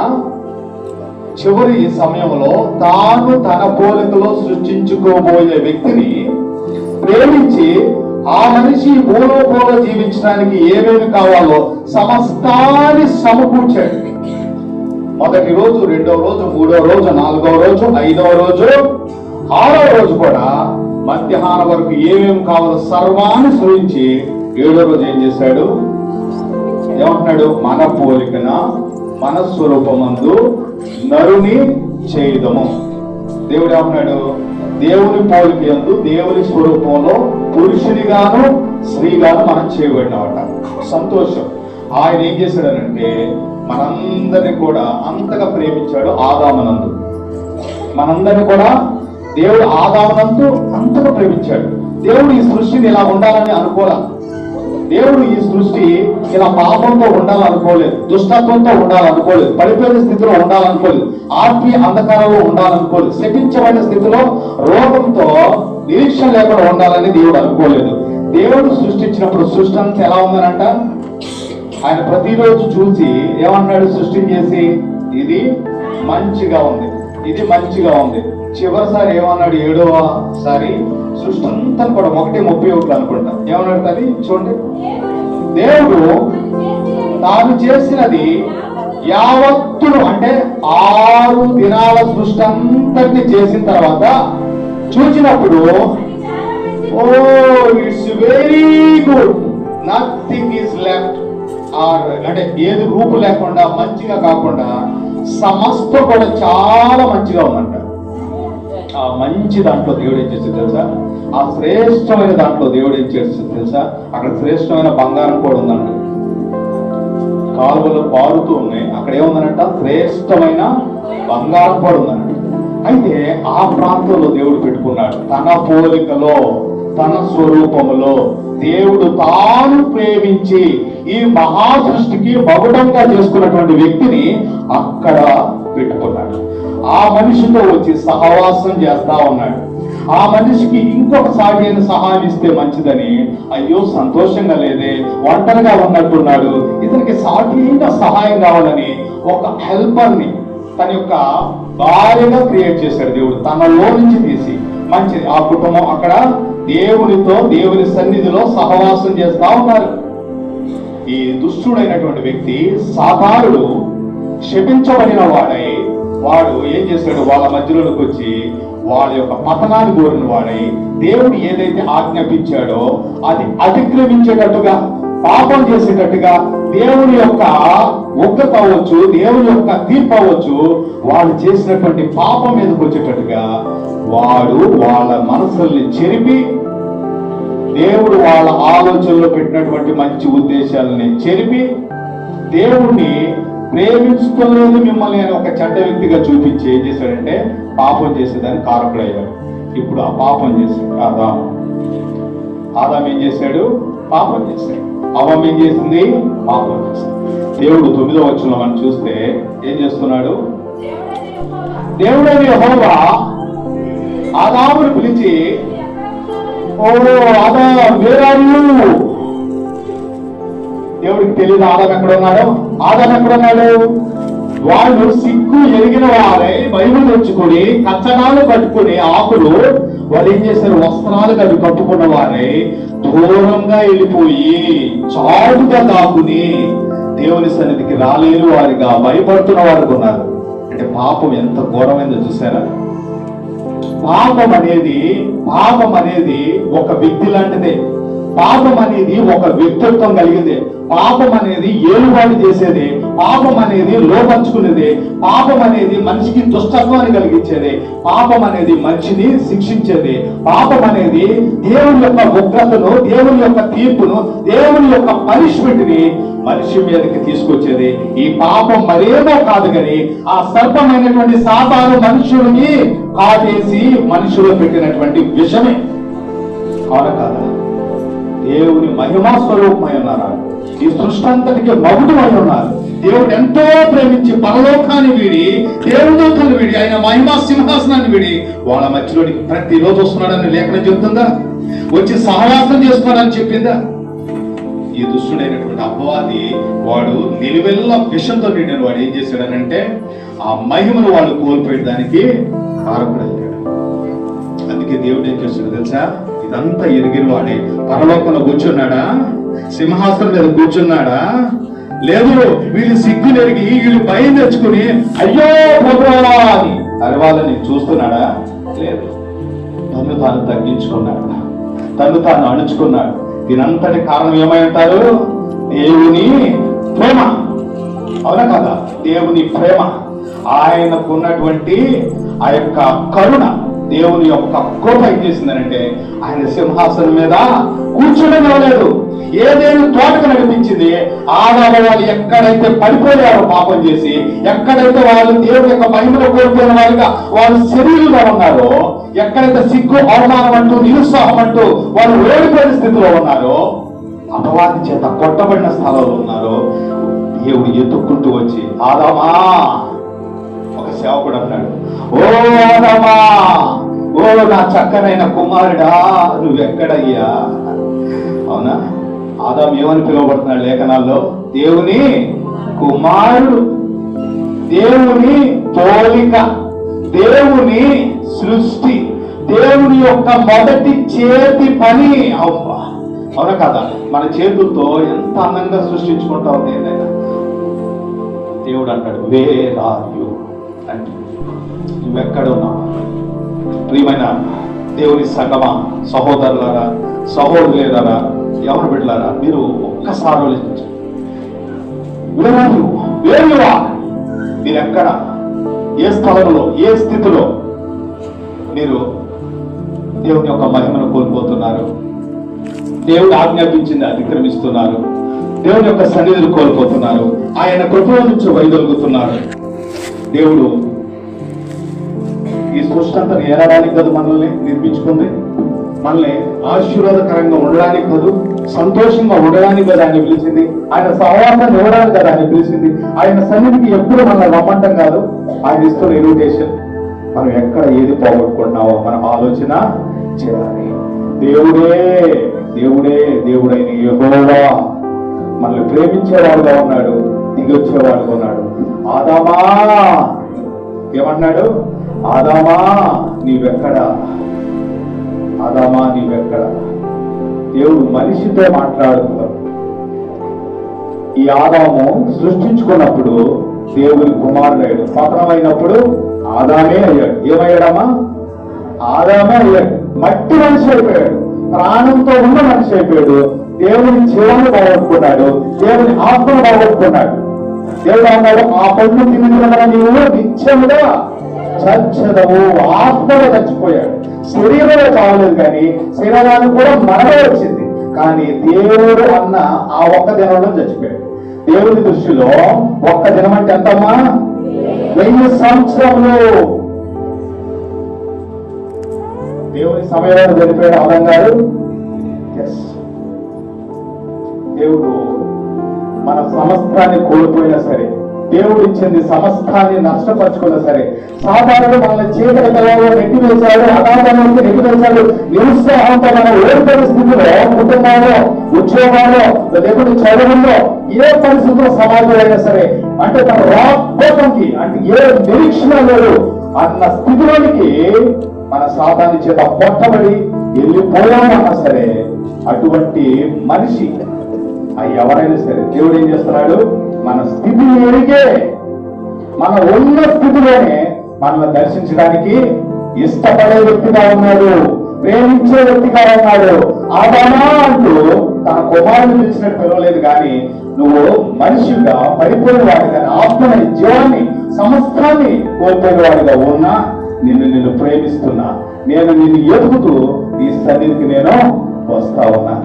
చివరి సమయంలో తాను తన పోలికలో సృష్టించుకోబోయే వ్యక్తిని ప్రేమించి ఆ మనిషి భూలోకంలో జీవించడానికి ఏమేమి కావాలో సమస్తాన్ని సమకూర్చాడు. మొదటి రోజు, 2వ రోజు, 3వ రోజు, 4వ రోజు, 5వ రోజు, 6వ రోజు కూడా మధ్యాహ్నం వరకు ఏమేమి కావాలో సర్వాన్ని సృజించి 7వ రోజు ఏం చేశాడు? ఏమంటున్నాడు? మన పోలికన మన స్వరూపమందు నరుని చేయుదము. దేవుడు ఏమంటున్నాడు? దేవుని పోలిక యందు దేవుని స్వరూపంలో పురుషునిగాను స్త్రీగాను మనం చేయబడినమాట. సంతోషం. ఆయన ఏం చేశాడనంటే మనందరినీ కూడా అంతగా ప్రేమించాడు. ఆదామునందు మనందరినీ కూడా దేవుడు ఆదామునందు అంతగా ప్రేమించాడు. దేవుడు ఈ సృష్టిని ఇలా ఉండాలని అనుకోలే. దేవుడు ఈ సృష్టి ఇలా పాపంతో ఉండాలనుకోలేదు, దుష్టత్వంతో ఉండాలనుకోలేదు, పడిపోయిన స్థితిలో ఉండాలనుకోలేదు, ఆత్మీయ అంధకారంలో ఉండాలనుకోలేదు, శపించబడిన స్థితిలో రోగంతో నిరీక్షణ లేకుండా ఉండాలని దేవుడు అనుకోలేదు. దేవుడు సృష్టించినప్పుడు సృష్టి అంతా ఎలా ఉందనంట? ఆయన ప్రతిరోజు చూసి ఏమన్నాడు? సృష్టి చేసి ఇది మంచిగా ఉంది, ఇది మంచిగా ఉంది. చివరిసారి ఏమన్నాడు? 7వ సారి సృష్టి అంతా కూడా 1:31 అనుకుంటా ఏమన్నాడు? అది చూడండి. దేవుడు తాను చేసినది యావత్తును, అంటే 6 దినాల సృష్టి అంతటిని చేసిన తర్వాత చూసినప్పుడు, oh it's very good, nothing is left. అంటే ఏది రూపు లేకుండా, మంచిగా కాకుండా సమస్తం కూడా చాలా మంచిగా ఉందంట. ఆ మంచి దాంట్లో దేవుడు ఏం చేస్తుంది తెలుసా? ఆ శ్రేష్టమైన దాంట్లో దేవుడు ఏం చేస్తుంది తెలుసా? అక్కడ శ్రేష్టమైన బంగారం కూడా ఉందంట. కాలువలు పారుతూ ఉన్నాయి, అక్కడ ఏముందనంట? శ్రేష్టమైన బంగారం కూడా ఉందన్నట్టు. అయితే ఆ ప్రాంతంలో దేవుడు పెట్టుకున్నాడు తన పోలికలో, తన స్వరూపములో దేవుడు తాను ప్రేమించి ఈ మహా సృష్టికి మగుడంగా చేసుకున్నటువంటి వ్యక్తిని అక్కడ పెట్టుకున్నాడు. ఆ మనిషితో వచ్చి సహవాసం చేస్తా ఉన్నాడు. ఆ మనిషికి ఇంకొక సాటి అయిన సహాయం ఇస్తే మంచిదని, అయ్యో సంతోషంగా లేదే, ఒంటరిగా ఉన్నట్టున్నాడు, ఇతనికి సాటి అయిన సహాయం కావాలని ఒక హెల్పర్ని తన యొక్క భార్యగా క్రియేట్ చేశాడు దేవుడు, తనలో నుంచి తీసి. మంచిది. ఆ కుటుంబం అక్కడ దేవునితో, దేవుని సన్నిధిలో సహవాసం చేస్తా ఉన్నారు. ఈ దుష్టుడైనటువంటి వ్యక్తి సాతానుడు శపించబడిన వాడై వాడు ఏం చేశాడు, వాళ్ళ మధ్యలోకి వచ్చి వాళ్ళ యొక్క పతనాన్ని కోరిన వాడై దేవుడు ఏదైతే ఆజ్ఞాపించాడో అది అతిక్రమించేటట్టుగా, పాపం చేసేటట్టుగా, దేవుని యొక్క ఉగ్రత అవ్వచ్చు, దేవుని యొక్క తీర్పు అవ్వచ్చు, వాళ్ళు చేసినటువంటి పాపం మీదకి వచ్చేటట్టుగా వాడు వాళ్ళ మనసుల్ని చెరిపి, దేవుడు వాళ్ళ ఆలోచనలో పెట్టినటువంటి మంచి ఉద్దేశాలని చెరిపి, దేవుణ్ణి ప్రేమించుకోలేదు మిమ్మల్ని అని ఒక చెడ్డ వ్యక్తిగా చూపించి ఏం చేశాడంటే పాపం చేసేదాన్ని కారకుడయ్యాడు. ఇప్పుడు ఆ పాపం చేశాడు ఆదాం ఏం చేశాడు, పాపం చేశాడు. అవ్వం ఏం చేసింది, పాపం చేశాడు. దేవుడు 9వ వచనంలో మనం చూస్తే ఏం చేస్తున్నాడు, దేవుడైన యెహోవా ఆదామును పిలిచి, ఓ ఆదాం వేర్ ఆర్ యు? దేవుడికి తెలియదు ఆదాం ఎక్కడున్నాడు. ఆదాం ఎక్కడున్నాడు? వాళ్ళు సిగ్గు ఎరిగిన వారై బైబిల్ తెచ్చుకొని కచ్చడాలు కట్టుకుని ఆకులు వాళ్ళు ఏం చేశారు, వస్త్రాలు అవి కట్టుకున్న వారై దూరంగా వెళ్ళిపోయి చాటుగా దాక్కుని దేవుని సన్నిధికి రాలేని వారిగా భయపడుతున్న వారు ఉన్నారు. అంటే పాపం ఎంత ఘోరమైందో చూసారా? పాపం అనేది ఒక వ్యక్తి లాంటిదే. పాపం అనేది ఒక వ్యక్తిత్వం కలిగిందే. పాపం అనేది ఏలువాడు చేసేది. పాపం అనేది లోపరుచుకునేది. పాపం అనేది మనిషికి దుష్టత్వాన్ని కలిగించేది. పాపం అనేది మనిషిని శిక్షించేది. పాపం అనేది దేవుని యొక్క ఉగ్రతను, దేవుని యొక్క తీర్పును, దేవుని యొక్క పనిష్మెంట్ ని మనిషి మీదకి తీసుకొచ్చేది. ఈ పాపం మరేమో కాదు కానీ ఆ సర్పమైనటువంటి సాతాను మనుషుల్ని కాటేసి మనుషులు పెట్టినటువంటి విషమే. కాదు కాదా? దేవుని మహిమా స్వరూపమై ఉన్నారు. ఈ సృష్టి అంతటికి మగుటమై ఉన్నారు. దేవుడు ఎంతో ప్రేమించి పరలోకాన్ని వీడి, దేవుని వీడి, ఆయన మహిమా సింహాసనాన్ని వీడి వాళ్ళ మధ్యలోనికి ప్రతిరోజు వస్తున్నాడని లేఖనం చెప్తుందా? వచ్చి సహవాసం చేస్తున్నాడని చెప్పిందా? ఈ దుష్టుడైనటువంటి అపవాది వాడు నిలువెల్లా విషంతో నిండిన వాడు ఏం చేశాడనంటే ఆ మహిమను వాళ్ళు కోల్పోయేదానికి కారకుడయ్యాడు. అందుకే దేవుడు ఏం చేస్తాడు తెలుసా? ఇదంతా ఎరిగిన వాడే పరలోకంలో కూర్చున్నాడా? సింహాసనం మీద కూర్చున్నాడా? లేదు. వీళ్ళు సిగ్గులు ఎరిగి వీళ్ళు భయం తెచ్చుకుని అయ్యో ప్రభువా అని అరవాలని చూస్తున్నాడా? లేదు. తను తాను తగ్గించుకున్నాడు, తను తాను అణుచుకున్నాడు. దీనంతటి కారణం ఏమై అంటారు? దేవుని ప్రేమ. అవునా కదా? దేవుని ప్రేమ, ఆయనకున్నటువంటి ఆ యొక్క కరుణ, దేవుని యొక్క కృప ఏం చేసిందనంటే ఆయన సింహాసనం మీద కూర్చోలేదు. ఏదైనా తోటకు నడిపించింది. ఆదాము వాళ్ళు ఎక్కడైతే పడిపోయారో పాపం చేసి, ఎక్కడైతే వాళ్ళు దేవుని యొక్క మహిమను కోల్పోయిన వారిగా వాళ్ళు శరీరంలో ఉన్నారో, ఎక్కడైతే సిగ్గు అవమానం అంటూ నిరుత్సాహం అంటూ వాళ్ళు ఓడిపోయిన స్థితిలో ఉన్నారో, అపవాది చేత కొట్టబడిన స్థలంలో ఉన్నారో, దేవుడు ఎత్తుక్కుంటూ వచ్చి ఆదామా, ఒక సేవకుడు అన్నాడు, ఓ ఆదామా, ఓ నా చక్కనైన కుమారుడా, నువ్వెక్కడయ్యా? అవునా? ఆదాం ఏమని పిలువబడుతున్నాడు లేఖనాల్లో? దేవుని కుమారుడు, దేవుని పోలిక, దేవుని సృష్టి, దేవుని యొక్క మొదటి చేతి పని. అవునా కదా? మన చేతులతో ఎంత అందంగా సృష్టించుకుంటా ఉంది ఏదైనా. దేవుడు అంటాడు వేర్ ఆర్ యు అంటే నువ్వెక్కడ ఉన్నావు? ప్రియమైన దేవుని సంగమా, సహోదరులారా, సహోదరులారా, ఎవరు బిడ్డలారా, మీరు ఒక్కసారి ఆలోచించండి. మీరు ఎక్కడ, ఏ స్థలంలో, ఏ స్థితిలో మీరు దేవుని యొక్క మహిమను కోల్పోతున్నారు? దేవుడు ఆజ్ఞాపించింది అతిక్రమిస్తున్నారు. దేవుని యొక్క సన్నిధిని కోల్పోతున్నారు. ఆయన కృపల నుంచి వైదొలుగుతున్నారు. దేవుడు ఈ సృష్టి అంతా ఏలడానికి కాదు మనల్ని నిర్మించుకుంది, మనల్ని ఆశీర్వాదకరంగా ఉండడానికి కాదు, సంతోషంగా ఉండడానికి కదా ఆయన పిలిచింది. ఆయన సహవాసాన్ని ఇవ్వడానికి కదా ఆయన పిలిచింది. ఆయన సన్నిధికి ఎప్పుడు మనల్ని రమ్మంటాం కాదు, ఆయన ఇస్తున్న ఇన్విటేషన్. మనం ఎక్కడ ఏది పోగొట్టుకుంటున్నావో మనం ఆలోచన చేయాలి. దేవుడే దేవుడే దేవుడైన యెహోవా మనల్ని ప్రేమించేవాడుగా ఉన్నాడు, దిగొచ్చేవాడుగా ఉన్నాడు. ఆదామా ఏమన్నాడు? ఆదామా నీవెక్కడ? ఆదామా నీవెక్కడ? దేవుడు మనిషితో మాట్లాడుతున్నాడు. ఈ ఆదాము సృష్టించుకున్నప్పుడు దేవుని కుమారుడయ్యాడు. పతనమైనప్పుడు ఆదామే అయ్యాడు. ఏమయ్యాడమ్మా? ఆదామే అయ్యాడు. మట్టి మనిషి అయిపోయాడు, ప్రాణంతో ఉన్న మనిషి అయిపోయాడు. దేవుని జీవాన్ని పోగొట్టుకున్నాడు, దేవుని ఆత్మను పోగొట్టుకున్నాడు. దేవుడు అన్నాడు, ఆ పండు తిన్న నీవు నిత్యముగా చచ్చదవు. ఆత్మలో చచ్చిపోయాడు, శరీరంలో చావలేదు, కానీ శరీరానికి కూడా మరణం వచ్చింది. కానీ దేవుడు అన్న ఆ ఒక్క దినంలో చచ్చిపోయాడు. దేవుని దృష్టిలో ఒక్క దినం అంటే ఎంతమ్మా? 1000 సంవత్సరములు. దేవుని సమయంలో చనిపోయాడు ఆదాం గారు. దేవుడు మన సమస్తాన్ని కోల్పోయినా సరే, దేవుడు ఇచ్చింది సమస్తాన్ని నష్టపరుచుకున్నా సరే, సాధారణ మనల్ని చీకటి కళలో నెట్టివేశాడు, అనాథానికి నెట్టివేశాడు. నిరుత్సాహంతో మన ఏ పరిస్థితిలో, కుటుంబంలో, ఉద్యోగాల్లో, లేకపోతే చదువుల్లో, ఏ పరిస్థితుల్లో సమాజంలో అయినా సరే, అంటే తన రాకపోవడానికి అంటే ఏ నిరీక్షణ లేదు అన్న స్థితిలోనికి మన సాధారణ చేత పొట్టబడి వెళ్ళిపోయామన్నా సరే, అటువంటి మనిషి ఎవరైనా సరే దేవుడు ఏం చేస్తున్నాడు? మన స్థితి ఎరిగే, మన ఉన్న స్థితిలోనే మనల్ని దర్శించడానికి ఇష్టపడే వ్యక్తిగా ఉన్నాడు, ప్రేమించే వ్యక్తిగా ఉన్నాడు. ఆదామా అంటూ తన కుమారుని పిలిచినట్టు పిలవలేదు, కానీ నువ్వు మనిషిగా పడిపోయిన వాడిగా, ఆత్మని, జీవాన్ని, సమస్తాన్ని కోల్పోయిన వాడిగా ఉన్నా నిన్ను ప్రేమిస్తున్నా, నేను నిన్ను ఎదుగుతూ ఈ సన్నిధికి నేను వస్తా ఉన్నా.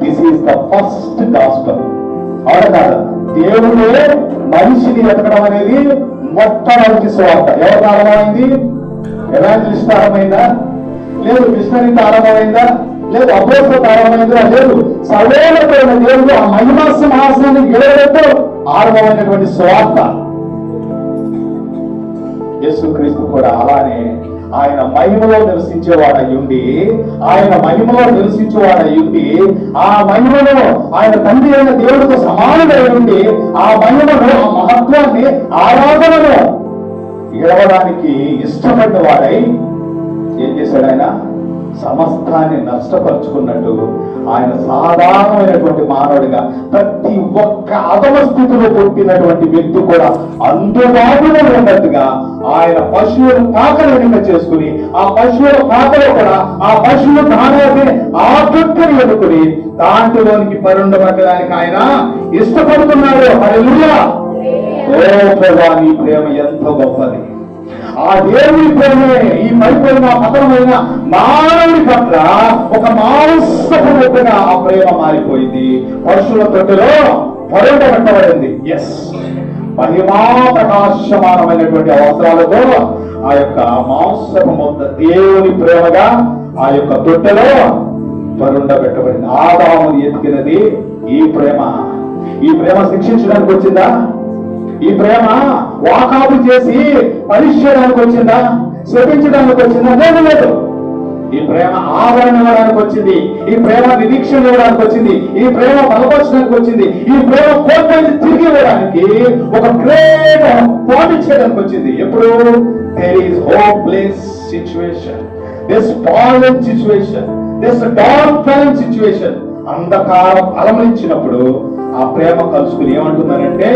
This is the first gospel. అవునా కాదా? దేవుడే మనిషిని ఎతకడం అనేది మొట్టమొదటి సువార్త. ఎవరికి ఆరంభమైంది? ఎవాంజలిస్ట్ ఆరంభమైందా? లేదు. మిషనరీకి ఆరంభమైందా? లేదు. అపోస్తలులకు ఆరంభమైందా? లేదు. సర్వోన్నతమైన దేవుడు ఆ మహిమా సింహాసనాన్ని గెలవడంతో ఆరంభమైనటువంటి సువార్త. యేసుక్రీస్తు కూడా అలానే ఆయన మహిమలో నివసించేవాడయ్యుండి, ఆయన మహిమలో నివసించేవాడయ్యుండి, ఆ మహిమలో ఆయన తండ్రి అయిన దేవుడితో సమానుడై ఉండి, ఆ మహిమను, ఆ మహత్వాన్ని, ఆరాధనను గెలవడానికి ఇష్టపడ్డ వాడై ఏం చేశాడు? ఆయన సమస్తాన్ని నష్టపరుచుకున్నట్టు ఆయన సాధారణమైనటువంటి మానవుడిగా ప్రతి ఒక్క అధమ స్థితిలో పుట్టినటువంటి వ్యక్తి కూడా అందుబాటులో ఉన్నట్టుగా ఆయన పశువులు కాకలు ఎన్నిక చేసుకుని, ఆ పశువుల కాకలో కూడా ఆ పశువులు దాని ఆ చుట్టని ఎన్నుకుని దాంట్లోనికి పరుండబట్టడానికి ఆయన ఇష్టపడుతున్నాడు. హల్లెలూయా! ఓ ప్రభువా, నీ ప్రేమ ఎంతో గొప్పది. ఆ దేవుని ప్రేమే ఈ పడిపోయిన పతనమైన మానవుడి పట్ల ఒక మాంసపు ముద్దగా ఆ ప్రేమ మారిపోయింది. పశువుల తొట్టులో పరుండబట్టబడింది. ఎస్, మహిమా ప్రకాశమానమైనటువంటి అవసరాలతో ఆ యొక్క మాంసపు ముద్ద దేవుని ప్రేమగా ఆ యొక్క తొట్టెలో పరుండబెట్టబడింది. ఆదాము ఎతికినది ఈ ప్రేమ. ఈ ప్రేమ శిక్షించడానికి వచ్చిందా? ఈ ప్రేమ వాకాబు చేసి పరీక్షడానికి వచ్చిందా? శపించడానికి వచ్చిందా? లేదు, లేదు. ఈ ప్రేమ ఆదరణ ఇవ్వడానికి వచ్చింది. ఈ ప్రేమ నిరీక్షణ ఇవ్వడానికి వచ్చింది. ఈ ప్రేమ బలపరచడానికి వచ్చింది. ఈ ప్రేమ కోల్పోయింది తిరిగి ఇవ్వడానికి, ఒక గ్రేట్ పాయింట్ చేయడానికి వచ్చింది. ఎప్పుడు there is hopeless situation, this fallen situation, this dark fallen situation, అంధకారం అలమరించినప్పుడు ఆ ప్రేమ కలుసుకుని ఏమంటున్నారంటే,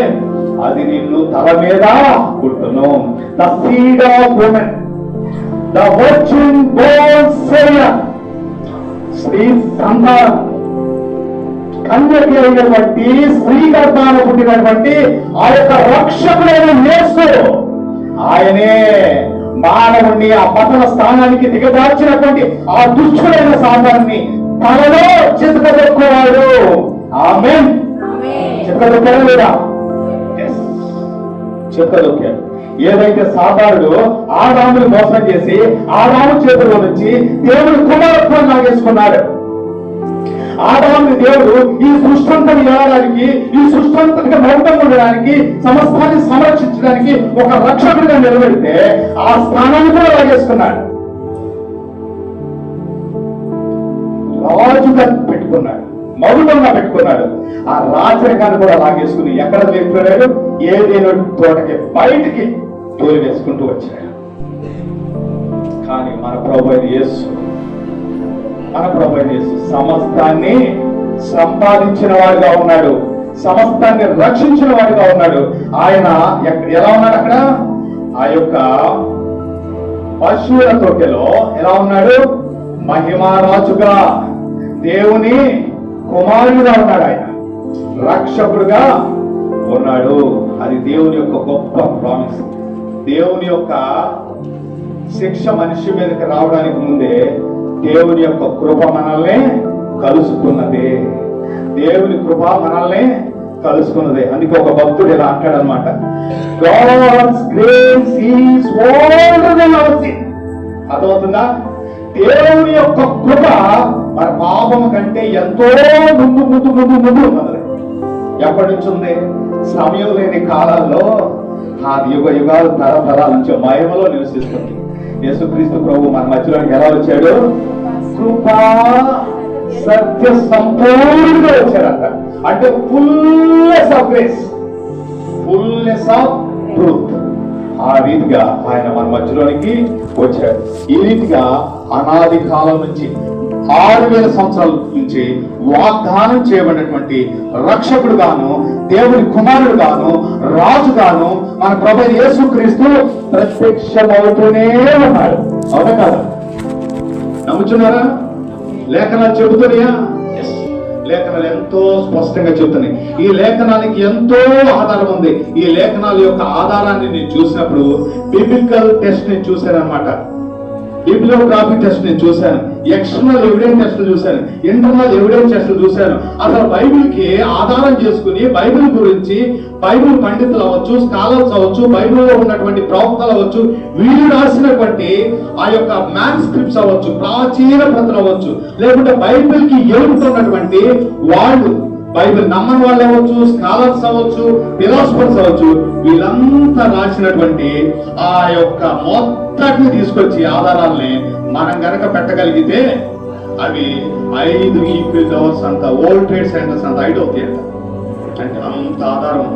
అది నిన్ను తల మీద కుట్టును. The seed of women, the virgin born saviour, స్త్రీ సంతానం, కన్యకి అయినటువంటి స్త్రీ గర్భాన పుట్టినటువంటి ఆ యొక్క రక్షకుడైన యేసు, ఆయనే మానవుణ్ణి ఆ పతన స్థానానికి దిగదార్చినటువంటి ఆ దుష్టుడైన సాతాన్ని తనలో చితకదొక్కువాడు. ఆమేన్. చితకదొక్కాడు లేదా? చితకదొక్కాడు. ఏదైతే సాతానుడు ఆదాముని మోసం చేసి ఆదాము చేతిలో నుంచి దేవుని కుమారత్వం లాగేసుకున్నాడు. ఆదాముని దేవుడు ఈ సృష్టింతని ఏడడానికి, ఈ సృష్టింతనికి మౌనం ఉండడానికి, సమస్తాన్ని సంరక్షించడానికి ఒక రక్షకుడిగా నిలబెడితే ఆ స్థానాన్ని కూడా లాగేసుకున్నాడు. రాజుగా పెట్టుకున్నాడు, మౌనంగా పెట్టుకున్నాడు. ఆ రాజరికాన్ని కూడా లాగేసుకుని ఎక్కడ లేకపోయాడు? ఏదేనో తోటకి బయటికి తోలి వేసుకుంటూ వచ్చాడు. కానీ మన ప్రభువైన యేసు సమస్తాన్ని సంపాదించిన వాడుగా ఉన్నాడు. సమస్తాన్ని రక్షించిన వాడిగా ఉన్నాడు. ఆయన ఎలా ఉన్నాడు అక్కడ? ఆ యొక్క పశువుల తొట్టెలో ఎలా ఉన్నాడు? మహిమారాజుగా, దేవుని కుమారుడుగా ఉన్నాడు. ఆయన రక్షకుడుగా ఉన్నాడు. అది దేవుని యొక్క గొప్ప ప్రామిస్. దేవుని యొక్క శిక్ష మనిషి మీదకి రావడానికి ముందే దేవుని యొక్క కృప మనల్ని కలుసుకున్నదే. దేవుని కృప మనల్ని కలుసుకున్నదే. అందుకే ఒక భక్తుడు ఇలా అంటాడనమాట, God's grace is older than our sin. అర్థమవుతుందా? దేవుని యొక్క కృప మన పాపము కంటే ఎంతో ముందు ఉన్నది. ఎప్పటి నుంచి ఉంది? సమయం లేని కాలాల్లో ఆ యుగ యుగాలు తరతరాల నుంచి మహిమలో నివసిస్తుంది. యేసుక్రీస్తు ప్రభు మన మధ్యలోకి ఎలా వచ్చాడు? కృపా సత్య సంపూర్ణంగా వచ్చాడంట. అంటే fullness of grace, fullness of truth. ఆ రీతిగా ఆయన మన మధ్యలోనికి వచ్చాడు. ఈ రీతిగా అనాది కాలం నుంచి 6000 సంవత్సరాల నుంచి వాగ్దానం చేయబడినటువంటి రక్షకుడు గాను, దేవుని కుమారుడు గాను, రాజు గాను మన ప్రభు యేసుక్రీస్తు ప్రత్యక్షమవుతూనే ఉన్నాడు. అవునా కాదా? నమ్ముచున్నారా? లేఖనాలు చెబుతున్నాయా? లేఖనాలు ఎంతో స్పష్టంగా చెబుతున్నాయి. ఈ లేఖనానికి ఎంతో ఆధారం ఉంది. ఈ లేఖనాల యొక్క ఆధారాన్ని నేను చూసినప్పుడు బిబ్లికల్ టెస్ట్ ని చూశాను అనమాట. బిబ్లియోగ్రఫీ టెస్ట్ నేను చూశాను, ఎక్స్టర్నల్ ఎవిడెన్స్ టెస్ట్ చూశాను, ఇంటర్నల్ ఎవిడెన్స్ టెస్ట్ చూశాను. అసలు బైబిల్ కి ఆధారం చేసుకుని బైబిల్ గురించి బైబిల్ పండితులు అవ్వచ్చు, స్కాలర్స్ అవ్వచ్చు, బైబిల్లో ఉన్నటువంటి ప్రవక్తలు అవ్వచ్చు, వీళ్ళు రాసినటువంటి ఆ యొక్క మ్యాన్స్క్రిప్ట్స్ అవ్వచ్చు, ప్రాచీన ప్రతులు అవ్వచ్చు, లేకుంటే బైబిల్ కి ఎలుగుతున్నటువంటి వాళ్ళు, బైబిల్ నమ్మని వాళ్ళు అవ్వచ్చు, స్కాలర్స్ అవ్వచ్చు, ఫిలాసఫర్స్ అవ్వచ్చు, వీళ్ళంతా రాసినటువంటి ఆ యొక్క మొత్తాన్ని తీసుకొచ్చి ఆధారాలని మనం గనక పెట్టగలిగితే అవి 5 ఈక్విటీ అవర్స్ అంత వరల్డ్ ట్రేడ్ సెంటర్స్ అంత హైట్ అవుతాయి అంట. అంటే అంత ఆధారం.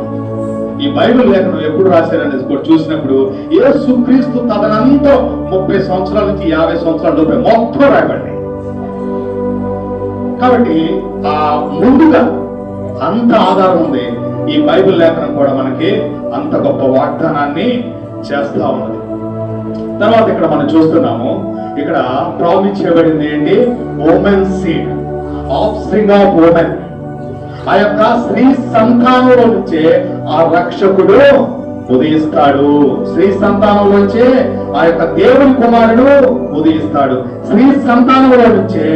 ఈ బైబిల్ లేఖనం ఎప్పుడు రాశారనేది కూడా చూసినప్పుడు యేసుక్రీస్తు తదనంతరం 30 సంవత్సరాల నుంచి 50 సంవత్సరాల లోపే మొత్తం రాయబడ్డాయి. కాబట్టి ఆ ముందుగా అంత ఆధారం ఉంది. ఈ బైబిల్ లేఖనం కూడా మనకి అంత గొప్ప వాగ్దానాన్ని చేస్తా ఉన్నది. తర్వాత ఇక్కడ మనం చూస్తున్నాము, ఇక్కడ ప్రామిస్ చేయబడింది ఏంటి? Women seed, offspring of women. ఆ యొక్క స్త్రీ సంతానంలో నుంచే ఆ రక్షకుడు ఉదయిస్తాడు. స్త్రీ సంతానంలో నుంచే ఆ యొక్క దేవుని కుమారుడు ఉదయిస్తాడు. స్త్రీ సంతానంలో నుంచే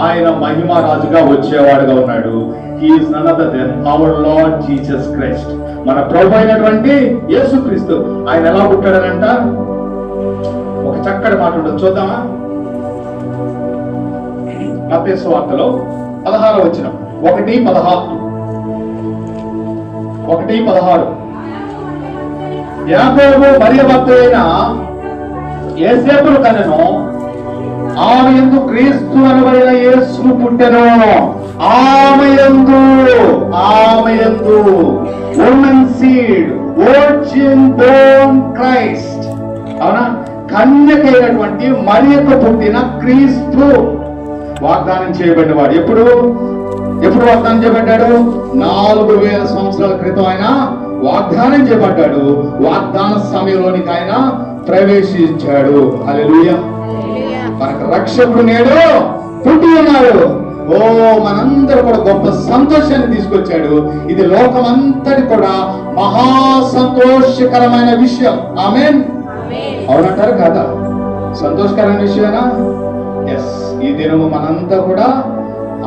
ఆయన మహిమారాజుగా వచ్చేవాడుగా ఉన్నాడు. He is none other than our Lord Jesus Christ. మన ప్రభు అయినటువంటి యేసుక్రీస్తు. ఆయన ఎలా పుట్టాడనంట? ఒక చక్కటి మాట ఉంటుంది, చూద్దామా? మత్తయి సువార్తలో 16వ వచనం 1:16. యాకోబు మరియ భర్త అయిన యోసేపును కనెను, ఆమె యందు క్రీస్తు అనబడిన యేసు పుట్టెను. ఆమె యందు women seed, virgin Born Christ. అవునా? కన్యకైనటువంటి మరియకు పుట్టిన క్రీస్తు వాగ్దానం చేయబడినవాడు. ఎప్పుడు వాగ్దానం చేయబడ్డాడు? 4000 సంవత్సరాల క్రితం ఆయన వాగ్దానం చేయబడ్డాడు. వాగ్దాన సమయంలోనికి ఆయన ప్రవేశించాడు. హల్లెలూయా. మనకు రక్షకుడు నేడు పుట్టి ఉన్నాడు. ఓ, మనందరూ కూడా గొప్ప సంతోషాన్ని తీసుకొచ్చాడు. ఇది లోకమంతటి కూడా మహా సంతోషకరమైన విషయం. ఆమేన్. అవునంటారు కదా? సంతోషకరమైన విషయమేనా? ఎస్. ఈ దినము మనంతా కూడా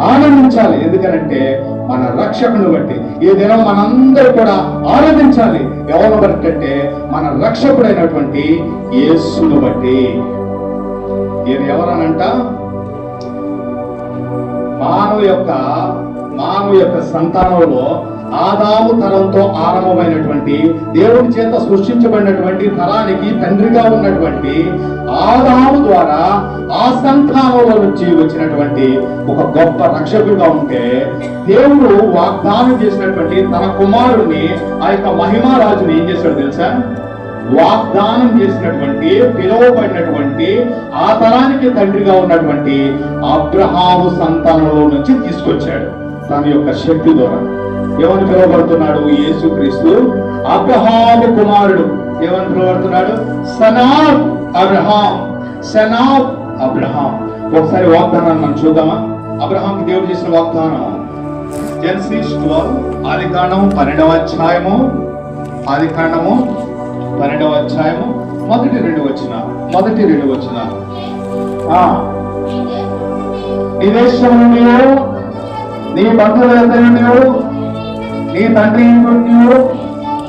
ఆనందించాలి. ఎందుకనంటే మన రక్షకుని బట్టి ఈ దినం మనందరూ కూడా ఆనందించాలి. ఎవరిని బట్టి అంటే మన రక్షకుడైనటువంటి యేసును బట్టి. ఈయన ఎవరనంట? మానవ యొక్క సంతానంలో ఆదాము తరంతో ఆరంభమైనటువంటి, దేవుడి చేత సృష్టించబడినటువంటి తరానికి తండ్రిగా ఉన్నటువంటి ఆదాము ద్వారా ఆ సంతానంలో నుంచి వచ్చినటువంటి ఒక గొప్ప రక్షకుడుగా ఉంటే, దేవుడు వాగ్దానం చేసినటువంటి తన కుమారుడిని, ఆ యొక్క మహిమారాజుని ఏం చేశాడు తెలుసా? వాగ్దానం చేసినటువంటి, పిలువబడినటువంటి ఆ తరానికి తండ్రిగా ఉన్నటువంటి అబ్రహాము సంతానంలో నుంచి తీసుకొచ్చాడు తన యొక్క శక్తి ద్వారా. ఏమని పిలువబడుతున్నాడు? యేసుక్రీస్తు అబ్రహాము కుమారుడు. ఏమని పిలువబడుతున్నాడు? Son of Abraham, son of Abraham. ఒకసారి వాగ్దానాన్ని మనం చూద్దామా? అబ్రహాంకి దేవుడు చేసిన వాగ్దానం జెనసిస్ 12, ఆదికాండము 12వ అధ్యాయము, ఆదికాండము 12వ అధ్యాయము మొదటి రెండు వచన. నీ దేశం నుండి, నీ బంధువుల యొద్ద నుండి, నీ తండ్రి నుండి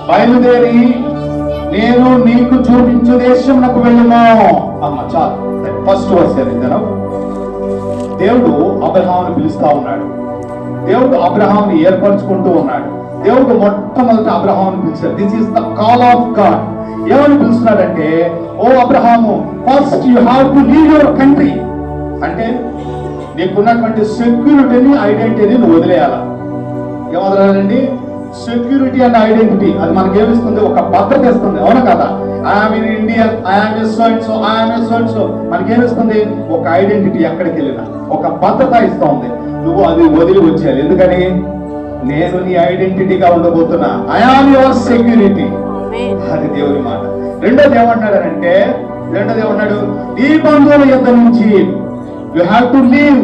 బయలుదేరి నేను నీకు చూపించు దేశమునకు వెళ్ళుము. చాలు, ఫస్ట్ వర్స్. దేవుడు అబ్రహామును పిలుస్తా ఉన్నాడు. దేవుడు అబ్రహాముని ఏర్పరచుకుంటూ ఉన్నాడు. దేవుడు మొట్టమొదటి అబ్రహాముని పిలిచాడు. This is the call of God. ఏమని పిలుస్తున్నాడంటే, ఓ Abraham, first you have to leave your country. అంటే నీకున్నటువంటి సెక్యూరిటీని, ఐడెంటిటీని నువ్వు వదిలేయాల. ఏం వదలాలండి? Security and identity. అది మనకేమిస్తుంది? ఒక భద్రత ఇస్తుంది, అవునా కదా? I'm in Indian, I'm so and so, I'm so and so. మనకేమిస్తుంది? ఒక ఐడెంటిటీ. ఎక్కడికి వెళ్ళినా ఒక భద్రత ఇస్తా ఉంది. నువ్వు అది వదిలి వచ్చేయాలి. ఎందుకని? నేను నీ ఐడెంటిటీగా ఉండబోతున్నా. I am your security. అది దేవుని మాట. రెండోది ఏమన్నాడంటే, ఏమన్నాడు? ఈ బంధువుల యొద్ద నుంచి you have to leave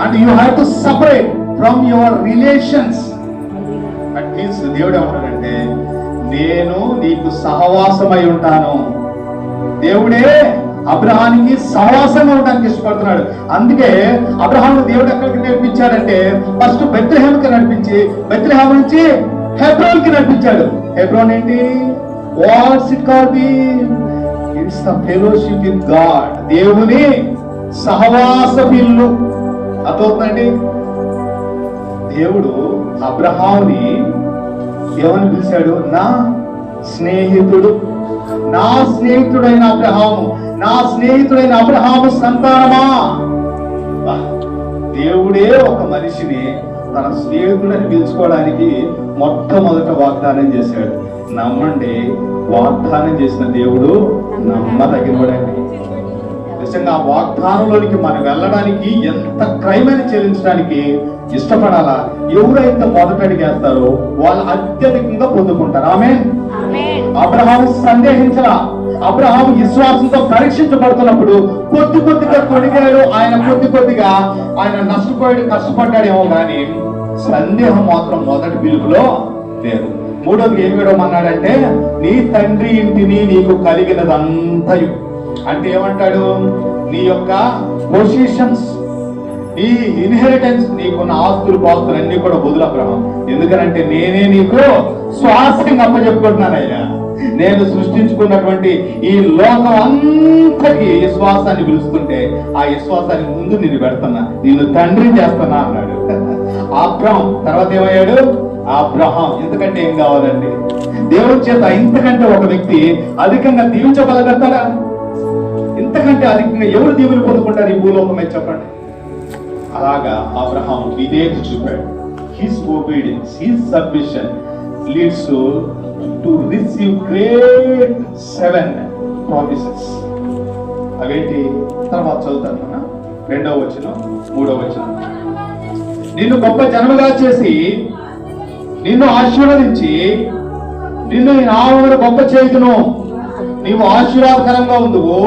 and you have to separate from your relations. That means దేవుడు ఏమంటాడంటే, నేను నీకు సహవాసమై ఉంటాను. దేవుడే అబ్రహానికి సహవాసంగా ఉండడానికి ఇష్టపడుతున్నాడు. అందుకే అబ్రహాము దేవుడు ఎక్కడికి నడిపించాడంటే, ఫస్ట్ బెత్లెహేముకి నడిపించి, బెత్లెహేము నుంచి హెబ్రోన్ కి నడిపించాడు. హెబ్రోన్ ఏంటి? What's it called? It's the fellowship with God. దేవుని సహవాసపు ఇల్లు. అర్థమవుతుందండి? దేవుడు అబ్రహాముని ఏమని పిలిచాడు? నా స్నేహితుడు. నా స్నేహితుడైన అబ్రహాము, నా స్నేహితుడైన అబ్రహాము సంతానమా. దేవుడే ఒక మనిషిని తన స్నేహితుడని పిలుచుకోవడానికి మొట్టమొదట వాగ్దానం చేశాడు. నమ్మండి, వాగ్దానం చేసిన దేవుడు నమ్మదగినవాడండి. నిజంగా ఆ వాగ్దానంలోనికి మనం వెళ్ళడానికి ఎంత క్రైమైన చెల్లించడానికి ఇష్టపడాలా? ఎవరైతే మొదట అడిగేస్తారో వాళ్ళు అత్యధికంగా పొందుకుంటారు. ఆమేన్. అబ్రహాము సందేహించలా. అబ్రహాము విశ్వాసంతో పరీక్షించబడుతున్నప్పుడు కొద్దిగా తొడిగాడు. ఆయన కొద్దిగా ఆయన కష్టపడ్డాడేమో కానీ సందేహం మాత్రం మొదటి పిలుపులో లేదు. మూడోది ఏమి విడమన్నాడంటే, నీ తండ్రి ఇంటిని నీకు కలిగినదంతయు. అంటే ఏమంటాడు? నీ యొక్క పొజిషన్స్, నీ ఇన్హెరిటెన్స్, నీకున్న ఆస్తులు పాస్తులు అన్ని కూడా వదులు అబ్రహాం. ఎందుకనంటే నేనే నీకు స్వాస్థ్యంగా అప్పచెప్పుకుంటున్నానయ్యా. నేను సృష్టించుకున్నటువంటి ఈ లోకం అంతకి విశ్వాసాన్ని పిలుస్తుంటే ఆ విశ్వాసాన్ని ముందు నేను పెడుతున్నా, నిన్ను తండ్రిని చేస్తున్నా అన్నాడు. అబ్రహాం తర్వాత ఏమయ్యాడు? అబ్రహాం. ఎందుకంటే ఏం కావాలండి? దేవుడి చేత ఇంతకంటే ఒక వ్యక్తి అధికంగా దీవించగలుగుతాడా? ఇంతకంటే అధికంగా ఎవరు దీవులు పొందుకుంటారు ఈ భూలోకం మీద చెప్పండి? అలాగా అబ్రహాం విధేయత చూపాడు. His obedience, his submission leads to receive great 7 promises. అవేంటి? తర్వాత చదువుతాను. 2వ వచనం, 3వ వచనం. నిన్ను గొప్ప జనముగా చేసి, నిన్ను ఆశీర్వదించి, నిన్ను ఈ నామమున గొప్ప చేయుదును. నీవు ఆశీర్వాదకరంగా ఉందువు.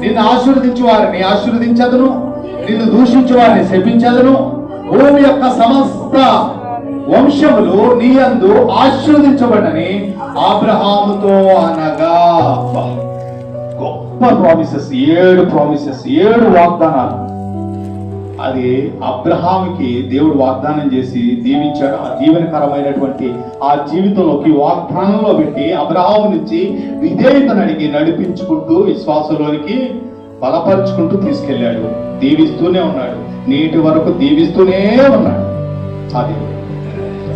నిన్ను ఆశీర్వదించు వారిని ఆశీర్వదించదును, నిన్ను దూషించు వారిని శపించదును. భూమి యొక్క సమస్త వంశములు నీ యందు ఆశీర్వదించబడని అబ్రహాముతో అనగా. గొప్ప ప్రామిసెస్, 7 ప్రామిసెస్, 7 వాగ్దానాలు. అది అబ్రహాముకి దేవుడు వాగ్దానం చేసి దీవించాడు. ఆ దీవెనకరమైనటువంటి ఆ జీవితంలోకి వాగ్దానంలో పెట్టి అబ్రహాము నుంచి విధేయతను అడిగి నడిపించుకుంటూ విశ్వాసంలోనికి బలపరుచుకుంటూ తీసుకెళ్లాడు. దీవిస్తూనే ఉన్నాడు, నీటి వరకు దీవిస్తూనే ఉన్నాడు ఆ దేవుడు.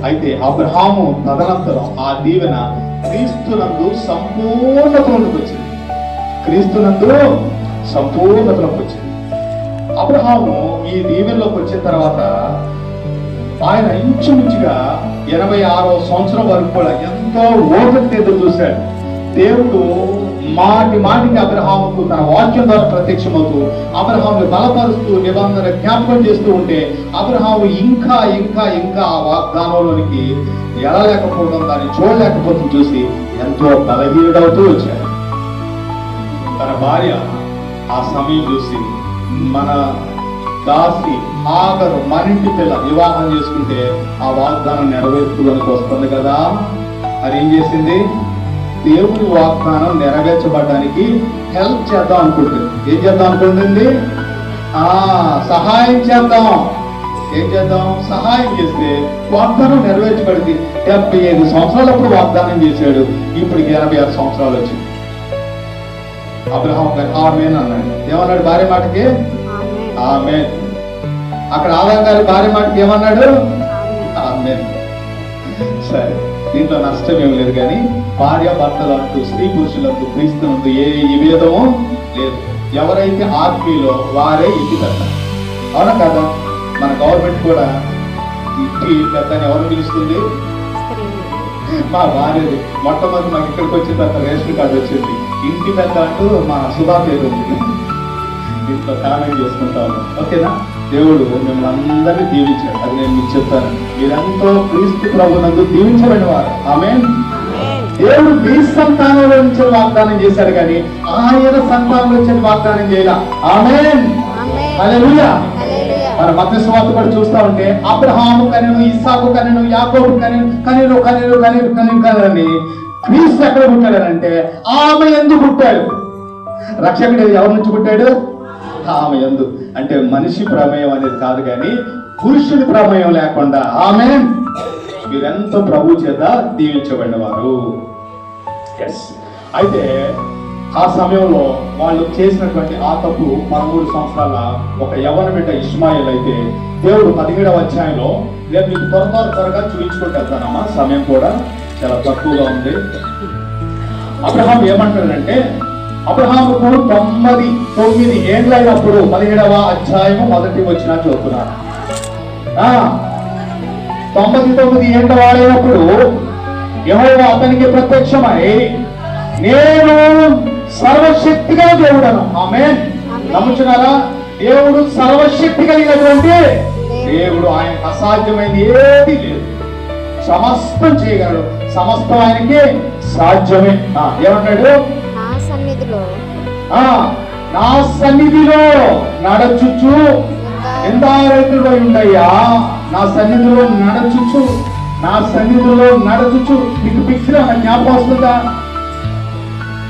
అయితే అబ్రహాము తదనంతరం ఆ దీవెన క్రీస్తునందు సంపూర్ణతలోకి వచ్చింది. క్రీస్తునందు సంపూర్ణతలోకి వచ్చింది. అబ్రహాము ఈ దీవెనలోకి వచ్చిన తర్వాత ఆయన ఇంచుమించుగా 86వ సంవత్సరం వరకు కూడా ఎంతో ఓపికతో ఎదురు చూశాడు. దేవుడు మాటి మాటికి అబ్రహాముకు తన వాక్యం ద్వారా ప్రత్యక్షమవుతూ అబ్రహాముని బలపరుస్తూ నిబంధన జ్ఞాపకం చేస్తూ ఉంటే అబ్రహాము ఇంకా ఇంకా ఇంకా ఆ వాగ్దానంలోనికి ఎడలేకపోవడం, దాన్ని చూడలేకపోవడం చూసి ఎంతో బలహీనుడవుతూ వచ్చాడు. తన భార్య ఆ సమయం చూసి మన దాసి ఆగరు మన ఇంటి పిల్ల వివాహం చేసుకుంటే ఆ వాగ్దానం నెరవేర్పులోనికి వస్తుంది కదా అని ఏం చేసింది? దేవుని వాగ్దానం నెరవేర్చబడడానికి హెల్ప్ చేద్దాం అనుకుంటుంది. ఏం చేద్దాం అనుకుంటుంది? సహాయం చేద్దాం. ఏం చేద్దాం? సహాయం చేస్తే వాగ్దానం నెరవేర్చబడింది. 75 సంవత్సరాలప్పుడు వాగ్దానం చేశాడు, ఇప్పటికి 86 సంవత్సరాలు వచ్చింది. అబ్రహాం గారు ఆమేన్ అన్నాడు. ఏమన్నాడు భార్య మాటకి? ఆమేన్. అక్కడ ఆదాం గారి భార్య మాటకి ఏమన్నాడు? ఆమేన్. సరే, దీంట్లో నష్టం ఏమి లేదు, కానీ భార్య భర్తలు అంటూ స్త్రీ పురుషులంటూ క్రీస్తునందు ఏ విభేదము లేదు. ఎవరైతే ఆత్మీయులో వారే ఇంటి పెద్ద. అవునా కదా? మన గవర్నమెంట్ కూడా ఇంటి పెద్దని ఎవరు పిలుస్తుంది? మా భార్యది. మొట్టమొదటి మాకు ఇక్కడికి వచ్చిన తర్వాత రేషన్ కార్డు వచ్చింది. ఇంటి పెద్ద అంటూ మా సుధా పేరు ఉంది. దీంట్లో కామెంట్ చేసుకుంటా ఉన్నాం. ఓకేనా? దేవుడు మిమ్మల్ని అందరినీ దీవించాడు. అది నేను మీకు చెప్తాను. మీరంతా క్రీస్తు ప్రభునందు దీవించబడిన వారు. ఆమేన్. దేవుడు మీ సంతానంలో నుంచి వాగ్దానం చేశాడు, కానీ ఆయన సంతానంలో నుంచి వాగ్దానం చేయాల. ఆమేన్. హల్లెలూయా. మన మత్తయి సువార్త కూడా చూస్తా ఉంటే అబ్రహాము కనెను, ఇస్సాకు కనెను, యాకోబు కనెను. క్రీస్తు ఎక్కడ పుట్టాడనంటే ఆమె యందు పుట్టాడు. రక్షకుడు ఎవరి నుంచి పుట్టాడు? ఆమె యందు. అంటే మనిషి ప్రమేయం అనేది కాదు, కానీ పురుషుడి ప్రమేయం లేకుండా. ఆమేన్. మీరెంతో ప్రభు చేత దీవించబడిన వారు. అయితే ఆ సమయంలో వాళ్ళు చేసినటువంటి ఆ తప్పు 13 సంవత్సరాల ఒక యవ్వన బిడ్డ ఇష్మాయేల్ అయితే దేవుడు 17వ అధ్యాయంలో, నేను మీకు త్వరగా చూపించుకుంటూ వెళ్తానమ్మా, సమయం కూడా చాలా తక్కువగా ఉంది. అబ్రహాం ఏమంటాడంటే, అబ్రహాముకు 99 ఏళ్ళైనప్పుడు 17వ అధ్యాయము 1వ వచనం చదువుతున్నాను. 99 ఏళ్ళ వాడైనప్పుడు యెహోవా అతనికి ప్రత్యక్షమై, నేను సర్వశక్తిగా దేవుడను. ఆమేన్. నమ్ముచున్నారా? దేవుడు సర్వశక్తి కలిగినటువంటి దేవుడు. ఆయన అసాధ్యమైనది ఏది లేదు. సమస్తం చేయగలడు. సమస్తం ఆయనకి సాధ్యమే. ఏమంటాడు? నా సన్నిధిలో నడచుచు ఎందారెడ్డిలో ఉండయ్యా. నా సన్నిధిలో నడచుచు మీకు పిక్చర్ జ్ఞాపకం వస్తుందా?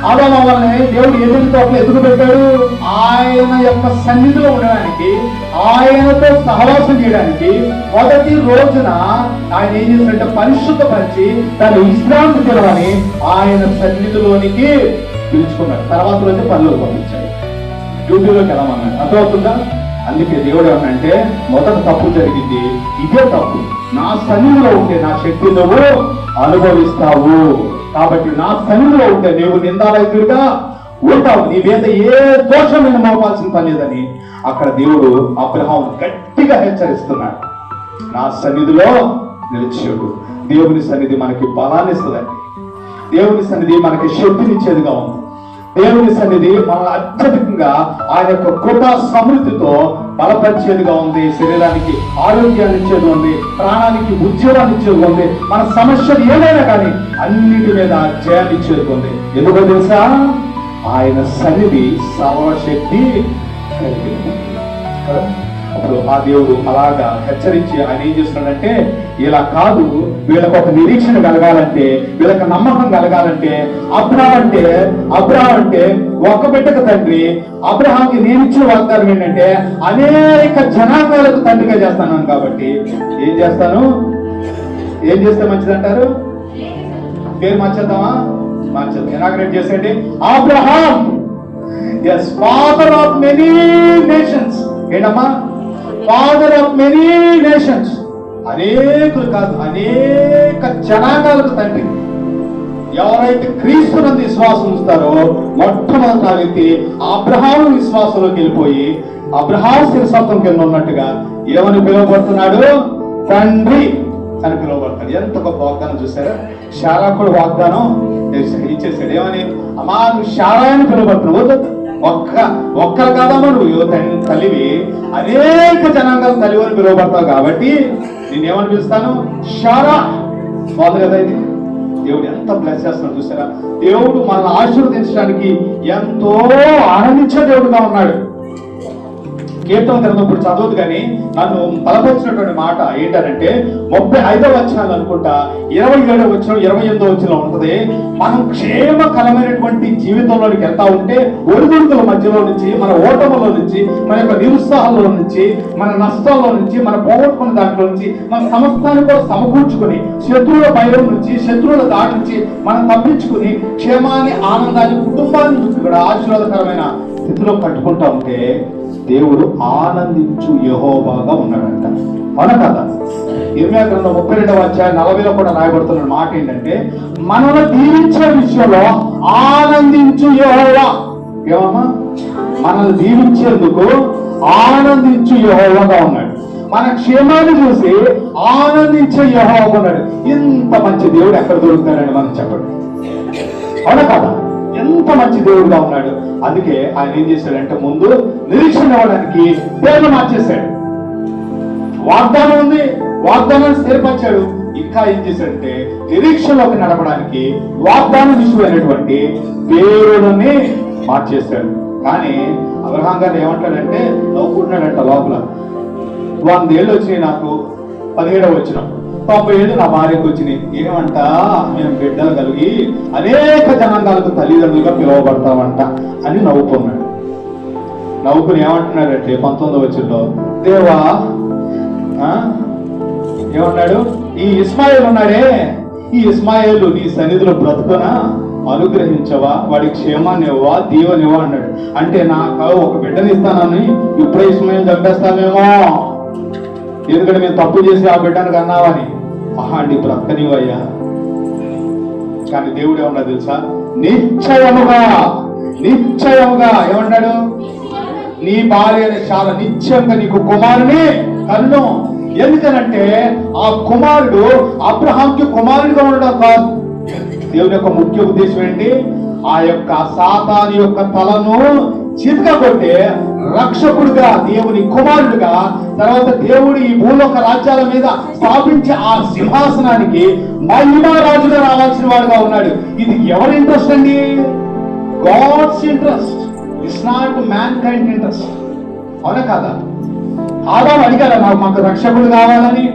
ఆదాము వల్లనే దేవుడు ఎదురు తోటలో ఎదురు పెట్టాడు. ఆయన యొక్క సన్నిధిలో ఉండడానికి, ఆయనతో సహవాసం చేయడానికి మొదటి రోజున ఆయన ఏం చేశాడంటే పరిశుద్ధపరిచి తను విశ్రాంతి తెలవని ఆయన సన్నిధిలోనికి పిలుచుకున్నాడు. తర్వాత రోజు పనులు పంపించాడు, డ్యూటీలోకి వెళ్ళమన్నాడు. అర్థమవుతుందా? అందుకే దేవుడు ఏమన్నంటే మొదట తప్పు జరిగింది, ఇదే తప్పు. నా సన్నిధిలో ఉంటే నా శక్తి నువ్వు అనుభవిస్తావు. కాబట్టి నా సన్నిధిలో ఉంటే నీవు నిందారహితుడిగా ఉంటావు. నీ మీద ఏ దోషం నేను మోపాల్సిన పని లేదని అక్కడ దేవుడు అబ్రహాం గట్టిగా హెచ్చరిస్తున్నాడు. నా సన్నిధిలో నిలిచాడు. దేవుని సన్నిధి మనకి బలాన్ని ఇస్తుందండి. దేవుని సన్నిధి మనకి శక్తినిచ్చేదిగా ఉంది. దేవుని సన్నిధి మనల్ని అత్యధికంగా ఆయన యొక్క కృపా సమృద్ధితో బలపరిచేదిగా ఉంది. శరీరానికి ఆరోగ్యాన్ని ఇచ్చేది ఉంది, ప్రాణానికి ఉద్యోగాన్ని ఇచ్చేది ఉంది. మన సమస్యలు ఏదైనా కానీ అన్నిటి మీద జయాన్ని ఇచ్చేది ఉంది. ఎందుకో తెలుసా? ఆయన సన్నిధి సర్వశక్తి కలిగింది. అప్పుడు ఆ దేవుడు అలాగా హెచ్చరించి ఆయన ఏం చేస్తున్నాడంటే, ఇలా కాదు, వీళ్ళకి ఒక నిరీక్షణ కలగాలంటే, వీళ్ళకి నమ్మకం కలగాలంటే, అబ్రహాం అంటే ఒక బిడ్డకు తండ్రి. అబ్రహాంకి నేను ఇచ్చిన వాగ్దానం ఏంటంటే అనేక జనాంగాలకు తండ్రిగా చేస్తాను. కాబట్టి ఏం చేస్తే మంచిది అంటారు? పేరు మార్చేద్దామా? మార్చేద్దాం. ఇనాగ్రేట్ చేసేయండి. Abraham father of many nations. ఏంటమ్మా? Father of many nations. అనేకులు కాదు, అనేక జనాంగాలకు తండ్రి. ఎవరైతే క్రీస్తునందు విశ్వాసం ఉంచుతారో మొట్టమొదటి వ్యక్తి అబ్రహాము విశ్వాసంలోకి వెళ్ళిపోయి అబ్రహాము శిరసత్వం కింద ఉన్నట్టుగా ఏమని పిలువబడుతున్నాడు? తండ్రి. అని పిలువబడతాడు. ఎంత గొప్ప వాగ్దానం చూసారా? శారా కూడా వాగ్దానం ఇచ్చేసాడు. ఏమని? అమ్మా నువ్వు శారా అని పిలువబడుతున్నావు. ఒక్కరు కాదమ్మా, నువ్వు తల్లివి, అనేక జనాంగాల తల్లి అని పిలువబడతావు కాబట్టి నేనేమని పిలుస్తాను? శారా. బాగుంది కదా ఇది? దేవుడు ఎంత బ్లెస్ చేస్తున్నాడు చూసారా? దేవుడు మనల్ని ఆశీర్వదించడానికి ఎంతో ఆనందించే దేవుడుగా ఉన్నాడు. కీర్తన గ్రంథం ఇప్పుడు చదవదు కానీ నన్ను బలపరిచినటువంటి మాట ఏంటంటే 35వ వచనాలు అనుకుంటా, 27వ వచనం 28వ వచనంలో ఉంటది. మనం క్షేమకరమైనటువంటి జీవితంలోకి వెళ్తా ఉంటే ఒడిదుడుకుల మధ్యలో నుంచి, మన ఓటములో నుంచి, మన యొక్క నిరుత్సాహంలో నుంచి, మన నష్టాల్లో నుంచి, మన పోగొట్టుకున్న దాంట్లో నుంచి, మన సమస్తాన్ని కూడా సమకూర్చుకుని శత్రువుల భయం నుంచి, శత్రువుల దాడి నుంచి మనం తప్పించుకుని క్షేమాన్ని, ఆనందాన్ని, కుటుంబాన్ని కూడా ఆశీర్వాదకరమైన స్థితిలో కట్టుకుంటా ఉంటే దేవుడు ఆనందించు యెహోవాగా ఉన్నాడంట. అవునా కదా? ఇర్మీయా గ్రంథం 32వ అధ్యాయం 40లో కూడా రాయబడుతున్న మాట ఏంటంటే, మనల్ని దీవించే విషయంలో ఆనందించు యెహోవా. ఏమమ్మా? మనల్ని దీవించేందుకు ఆనందించు యెహోవాగా ఉన్నాడు. మన క్షేమాన్ని చూసి ఆనందించే యెహోవాగా ఉన్నాడు. ఇంత మంచి దేవుడు ఎక్కడ దొరుకుతాడని మనం చెప్పండి. అవునా కదా? ఎంత మంచి దేవుడుగా ఉన్నాడు. అందుకే ఆయన ఏం చేశాడంటే, ముందు నిరీక్షణ ఇవ్వడానికి పేర్లు మార్చేశాడు. వాగ్దానం ఉంది, వాగ్దానాన్ని స్థిరపరిచాడు. ఇంకా ఏం చేశాడంటే, నిరీక్షణలోకి నడపడానికి వాగ్దానం విషయమైనటువంటి పేరులని మార్చేశాడు. కానీ అబ్రహాం గారు ఏమంటాడంటే, నవ్వుకుంటున్నాడంట లోపల. 100 ఏళ్ళు వచ్చినాయి నాకు, 17వ వచనం, 90 ఏళ్ళు నా భార్యకు వచ్చినాయి. ఏమంట? మేము బిడ్డలు కలిగి అనేక జనాంగాలకు తల్లిదండ్రులుగా పిలువబడతామంట అని నవ్వుకున్నాడు. నవ్వుకుని ఏమంటున్నాడంటే 19వ వచనంలో, దేవా ఏమన్నాడు? ఈ ఇస్మాయిల్ ఉన్నాడే, ఈ ఇస్మాయిల్ నీ సన్నిధిలో బ్రతుకునా, అనుగ్రహించవా, వాడికి క్షేమాన్ని ఇవ్వవా, దీవెనివ్వా అన్నాడు. అంటే నాకు ఒక బిడ్డని ఇస్తానని ఇప్పుడే ఇస్మాయిల్ చంపేస్తామేమో, ఎందుకంటే మేము తప్పు చేసి ఆ బిడ్డను కన్నావని. మహాండి బ్రతకనివయ్యా. కానీ దేవుడు ఏమన్నా తెలుసా? నిశ్చయముగా ఏమన్నాడు? నీ భార్యని చాలా నిశ్చయంగా నీకు కుమారుని కన్ను. ఎందుకనంటే ఆ కుమారుడు అబ్రహాంకి కుమారుడిగా ఉండడం కాదు. దేవుని యొక్క ముఖ్య ఉద్దేశం ఏంటి? ఆ యొక్క సాతాను యొక్క తలను చితక కొట్టే రక్షకుడుగా, దేవుని కుమారుడుగా, తర్వాత దేవుడు ఈ భూలోక రాజ్యాల మీద స్థాపించే ఆ సింహాసనానికి మహిమరాజుగా రావాల్సిన వాడుగా ఉన్నాడు. ఇది ఎవరి ఇంట్రెస్ట్ అండి? God's interest. It's not mankind interest. అవునా కాదా? ఆదాము అడిగారా మాకు రక్షకుడు కావాలని?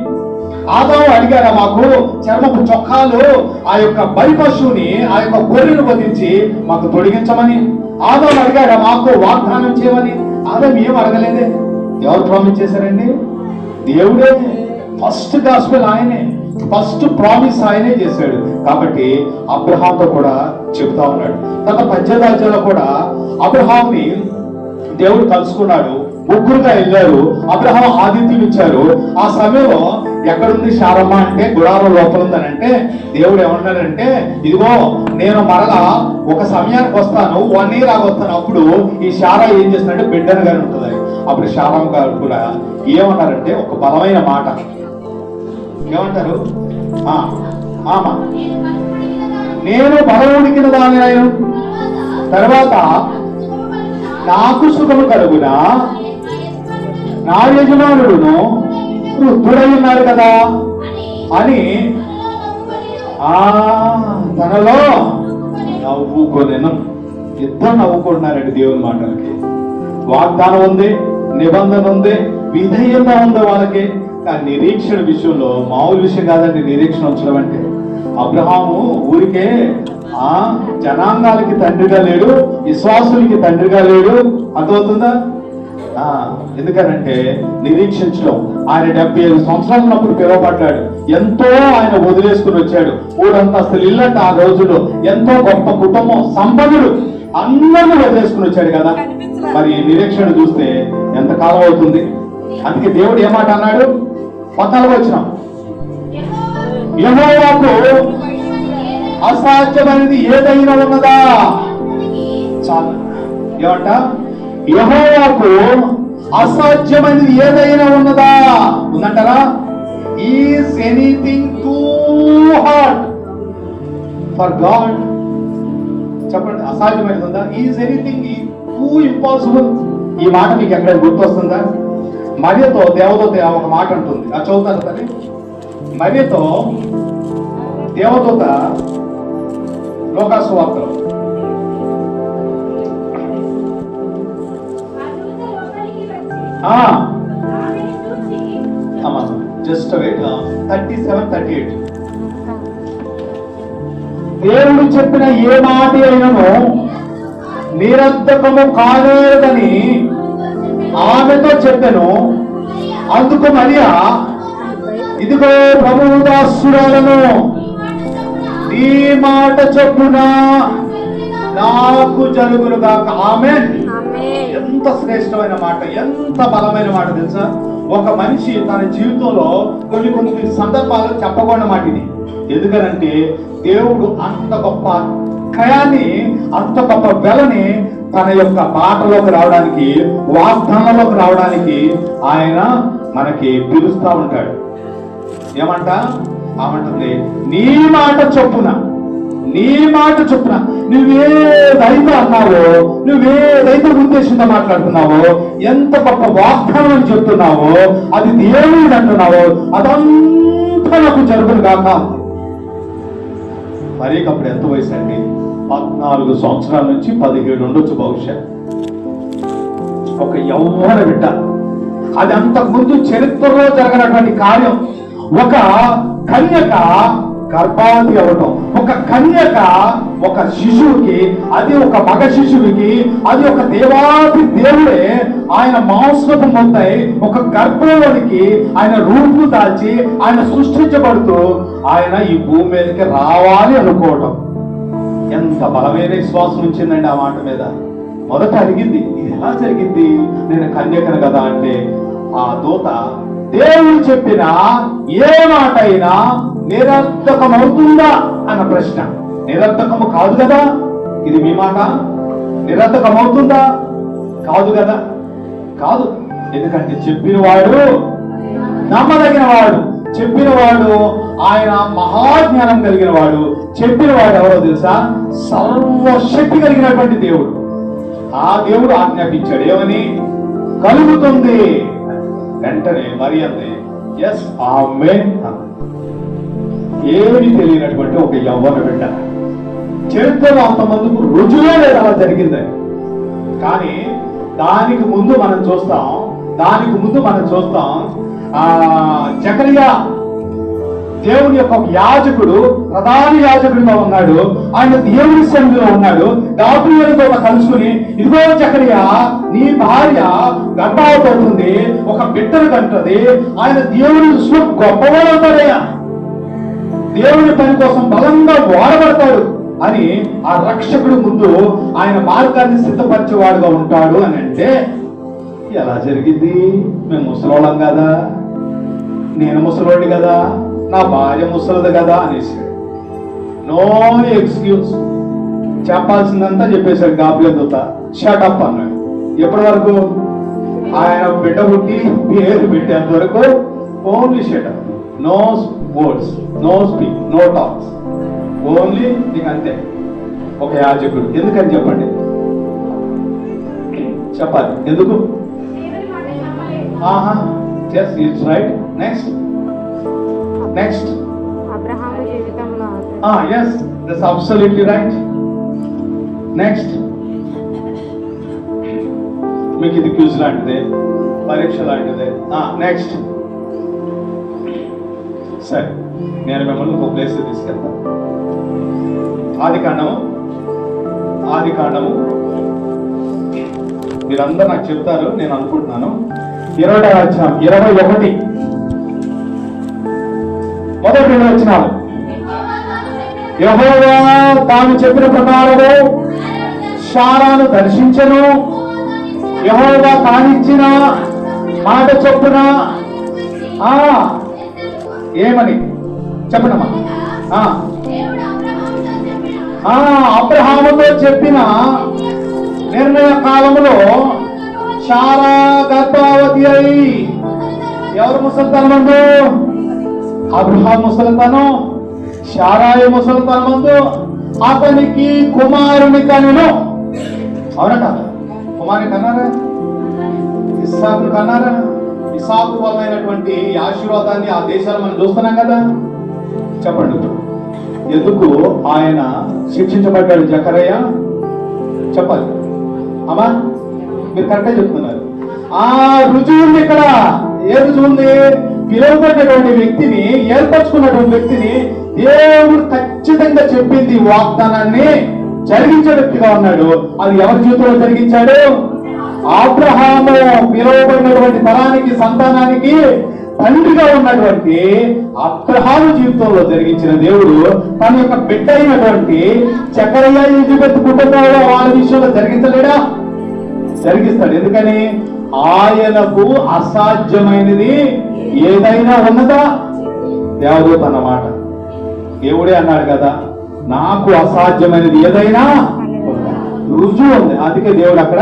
ఆదాము అడిగారా మాకు చర్మపు చొక్కాలు, ఆ యొక్క బలి పశువుని, ఆ యొక్క గొర్రెను వధించి మాకు తొలగించమని? ఆదాము అడిగారా మాకు వాగ్దానం చేయమని? ఆదాము ఏం అడగలేదే. ఎవరు ప్రామిస్ చేశారండి? దేవుడే. ఫస్ట్ గాస్పెల్ ఆయనే, ఫస్ట్ ప్రామిస్ ఆయనే చేశాడు. కాబట్టి అబ్రహాంతో కూడా చెబుతా ఉన్నాడు. తన 18వ అధ్యాయంలో కూడా అబ్రహాంని దేవుడు కలుసుకున్నాడు. ముగ్గురుగా వెళ్ళారు. అబ్రహాం ఆతిథ్యం ఇచ్చారు. ఆ సమయంలో ఎక్కడుంది శారమ్మ అంటే గుడారం లోపల ఉందనంటే దేవుడు ఏమన్నాడంటే, ఇదిగో నేను మరలా ఒక సమయానికి వస్తాను, 1 year వస్తాను, అప్పుడు ఈ శారా ఏం చేస్తానంటే బిడ్డను గాని ఉంటుందని. అప్పుడు శారమ్మ గారు కూడా ఏమన్నారంటే ఒక బలమైన మాట. ఏమంటారు? ఆమా నేను బలవుడికిన దాని ఆయన తర్వాత నాకు సుఖము కలుగునా, నా యజమానుడును వృద్ధుడై ఉన్నాడు కదా అని తనలో నవ్వుకొనెను. ఇద్దరు నవ్వుకుంటున్నారండి దేవుని మాటలకి. వాగ్దానం ఉంది, నిబంధన ఉంది, విధేయత ఉంది వాళ్ళకి. కానీ నిరీక్షణ విషయంలో మామూలు విషయం కాదండి నిరీక్షణ ఉంచడం అంటే. అబ్రహాము ఊరికే జనాంగాలకి తండ్రిగా లేడు, విశ్వాసులకి తండ్రిగా లేడు. అర్థమవుతుందా? ఎందుకనంటే నిరీక్షించడం. ఆయన 75 సంవత్సరాలు ఉన్నప్పుడు పిలువబడ్డాడు. ఎంతో ఆయన వదిలేసుకుని వచ్చాడు. 3 అంతస్తులు ఇల్లంట ఆ రోజుల్లో. ఎంతో గొప్ప కుటుంబం, సంపన్నుడు, అందరినీ వదిలేసుకుని వచ్చాడు కదా. మరి నిరీక్షణ చూస్తే ఎంత కాలం అవుతుంది? అందుకే దేవుడు ఏమాట అన్నాడు? 14వ వచనం, యెహోవాకు అసాధ్యమైనది ఏదైనా ఉన్నదా? చాలు. ఏమంట? యెహోవాకు అసాధ్యమైనది ఏదైనా ఉన్నదా? ఉందంటారా? Is anything too hard for God? చెప్పండి, అసాధ్యమైనది ఉందా? Is anything too impossible? ఈ మాట మీకు ఎక్కడ గుర్తొస్తుందా? మరియతో దేవదూత ఒక మాట అంటుంది, అది చదువుతాను సరే. మరియతో దేవదూత లోకాసు వార్తలో జస్ట్ వెయిట్, 37, 38. దేవుడు చెప్పిన ఏ మాట అయినను నిరర్ధకము కాలేదని ఆమెతో చెప్పాను. అందుకు మరియా, ఇదిగో ప్రభువు దాసురాలను, ఈ మాట చొప్పున నాకు జరుగునుగాక. ఆమేన్. ఎంత శ్రేష్టమైన మాట, ఎంత బలమైన మాట తెలుసా? ఒక మనిషి తన జీవితంలో కొన్ని సందర్భాలు చెప్పకుండా మాట ఇది. ఎందుకనంటే దేవుడు అంత గొప్ప క్రయాన్ని, అంత గొప్ప వెలని తన యొక్క మాటలోకి రావడానికి, వాగ్దానంలోకి రావడానికి ఆయన మనకి పిలుస్తా ఉంటాడు. ఏమంట? ఆమంటుంది, నీ మాట చొప్పున, నీ మాట చొప్పున. నువ్వేదైతే అన్నావో, నువ్వేదైతే ఉద్దేశంతో మాట్లాడుతున్నావో, ఎంత గొప్ప వాగ్దానం అని చెప్తున్నావో, అది దేవుడు అంటున్నావో, అదంతా నాకు జరుగును కాక. మరి అప్పుడు ఎంత వయసు అండి? 14 సంవత్సరాల నుంచి 17 ఉండొచ్చు బహుశా. ఒక యవ్వన బిడ్డ. అది అంతకుముందు చరిత్రలో జరగనటువంటి కార్యం. ఒక కన్యక గర్భవతి అవ్వటం, ఒక కన్యక ఒక శిశువుకి, అది ఒక మగ శిశువుకి, అది ఒక దేవాది దేవుడే ఆయన మాంసపు మొత్తై ఒక గర్భంలోనికి ఆయన రూపు దాల్చి ఆయన సృష్టించబడుతూ ఆయన ఈ భూమి మీదకి రావాలి అనుకోవటం. ఎంత బలమైన విశ్వాసం ఉంచిందండి ఆ మాట మీద. మొదట అడిగింది, ఇది ఎలా జరిగింది? నేను కన్యకను కదా అంటే, ఆ దూత దేవుడు చెప్పిన ఏ మాట అయినా నిరర్థకమవుతుందా అన్న ప్రశ్న. నిరర్థకము కాదు కదా, ఇది మీ మాట. నిరర్థకమవుతుందా? కాదు కదా, కాదు. ఎందుకంటే చెప్పిన వాడు నమ్మదగిన వాడు, చెప్పిన వాడు ఆయన మహాజ్ఞానం కలిగిన వాడు. చెప్పిన వాడు ఎవరో తెలుసా? సర్వశక్తి కలిగినటువంటి దేవుడు. ఆ దేవుడు ఆజ్ఞాపించాడు, ఏమని? కలుగుతుంది. వెంటనే మరి అంది, ఎస్ ఆమేన్. ఏమి తెలియనటువంటి ఒక యవ్వన బిడ్డ. చరిత్రలో అంతమందికి రుజువే లేదు అలా జరిగిందని. కానీ దానికి ముందు మనం చూస్తాం జకరియా దేవుని యొక్క యాజకుడు, ప్రధాన యాజకుడిగా ఉన్నాడు. ఆయన దేవుని సన్నిధిలో ఉన్నాడు. గాబ్రియేలుతో కలుసుకుని, ఇదిగో జకరియా, నీ భార్య గర్భవతి అవుతుంది, ఒక బిడ్డను కంటది. ఆయన దేవుని దృష్టిలో గొప్పవాడు అవుతాడయ్యా, దేవుని పని కోసం బలంగా వాడబడతాడు అని ఆ రక్షకుడు ముందు ఆయన మార్గాన్ని సిద్ధపరిచేవాడుగా ఉంటాడు అని అంటే, ఎలా జరిగింది? మేము ముసలోళ్ళం కదా, నేను ముసలోడిని కదా, నా భార్య ముసలిది కదా అనేసి నో ఎక్స్క్యూజ్. చెప్పాల్సిందంతా చెప్పేశాడు గాబ్రియేలు దూత. షటప్ అన్నాడు. ఎప్పటి వరకు? ఆయన బిడ్డ పుట్టి పేరు పెట్టేంత వరకు only shut up. No words, no speak, no talks, only నీకు అంతే. ఒక యాజకుడు. ఎందుకని చెప్పండి? చెప్పాలి ఎందుకు? yes, it's right. Next. Abraham జీవితంలో yes, that's absolutely right. Next. మీకు ఇది క్విజ్ లాంటిదే, పరీక్ష లాంటిదే. నెక్స్ట్. సరే, నేను మిమ్మల్ని ఒక ప్లేస్ తీసుకెళ్తాను. ఆది కాండము మీరందరూ నాకు చెప్తారు నేను అనుకుంటున్నాను. 20వ అధ్యాయం 21 మొదటి 2 వచనాలు. యెహోవా తాను చెప్పిన ప్రకారము శారాను దర్శించెను. యెహోవా తానిచ్చిన మాట చొప్పున ఏమని చెప్పనమ్మా? అబ్రహాముతో చెప్పిన నిర్ణయ కాలములో శారా గర్భవతి అయి, ఎవరు ముసలితనమందు? అబ్రహాం ముసలితనం, శారాయి ముసలితనమందు అతనికి కుమారుని కనును. అవునట, కుమారుని కన్నారా? ఇస్సాకు కన్నారా? ఇస్సాకు వలనైనటువంటి ఆశీర్వాదాన్ని ఆ దేశాలు మనం చూస్తున్నాం కదా. చెప్పండి, ఎందుకు ఆయన శిక్షించబడ్డాడు జకరయ్య? చెప్పాలి అమ్మా, మీరు కరెక్టే చెప్తున్నారు. ఆ రుజువు ఉంది ఇక్కడ. ఏ రుజువు ఉంది? పిలువబడినటువంటి వ్యక్తిని, ఏర్పరచుకున్నటువంటి వ్యక్తిని దేవుడు ఖచ్చితంగా చెప్పింది వాగ్దానాన్ని జరిగించే వ్యక్తిగా ఉన్నాడు. అది ఎవరి జీవితంలో జరిగించాడు? అబ్రహాము పిలువబడినటువంటి తరానికి, సంతానానికి తండ్రిగా ఉన్నటువంటి అబ్రహాము జీవితంలో జరిగించిన దేవుడు తన యొక్క బిడ్డ అయినటువంటి జకరయ్య, ఎలిజబెత్ కుటుంబంలో వాళ్ళ విషయంలో జరిగించలేడా? జరిగిస్తాడు. ఎందుకని? ఆయనకు అసాధ్యమైనది ఏదైనా ఉన్నదా? దేవదూత అన్నమాట. దేవుడే అన్నాడు కదా, నాకు అసాధ్యమైనది ఏదైనా రుజువు ఉంది. అందుకే దేవుడు అక్కడ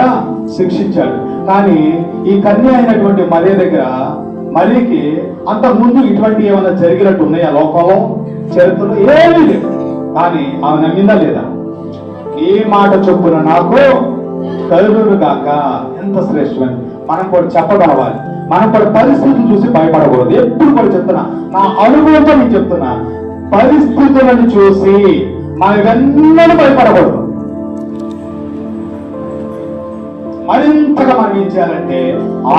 శిక్షించాడు. కానీ ఈ కన్య అయినటువంటి మరియ దగ్గర, మరియకి అంతకు ముందు ఇటువంటి ఏమైనా జరిగినట్టు ఉన్నాయా లోకంలో, చరిత్రలో? ఏమీ లేదు. కానీ ఆమె నమ్మిందా లేదా? ఈ మాట చొప్పున నాకు కలుగును గాక. ఎంత శ్రేష్టమని మనం కూడా చెప్పగలవాలి. మనం కూడా పరిస్థితులు చూసి భయపడకూడదు. ఎప్పుడు కూడా చెప్తున్నా, నా అనుభవంతో నేను చెప్తున్నా, పరిస్థితులను చూసి మనం వెన్నడూ భయపడకూడదు. మరింతగా మనం ఏం చేయాలంటే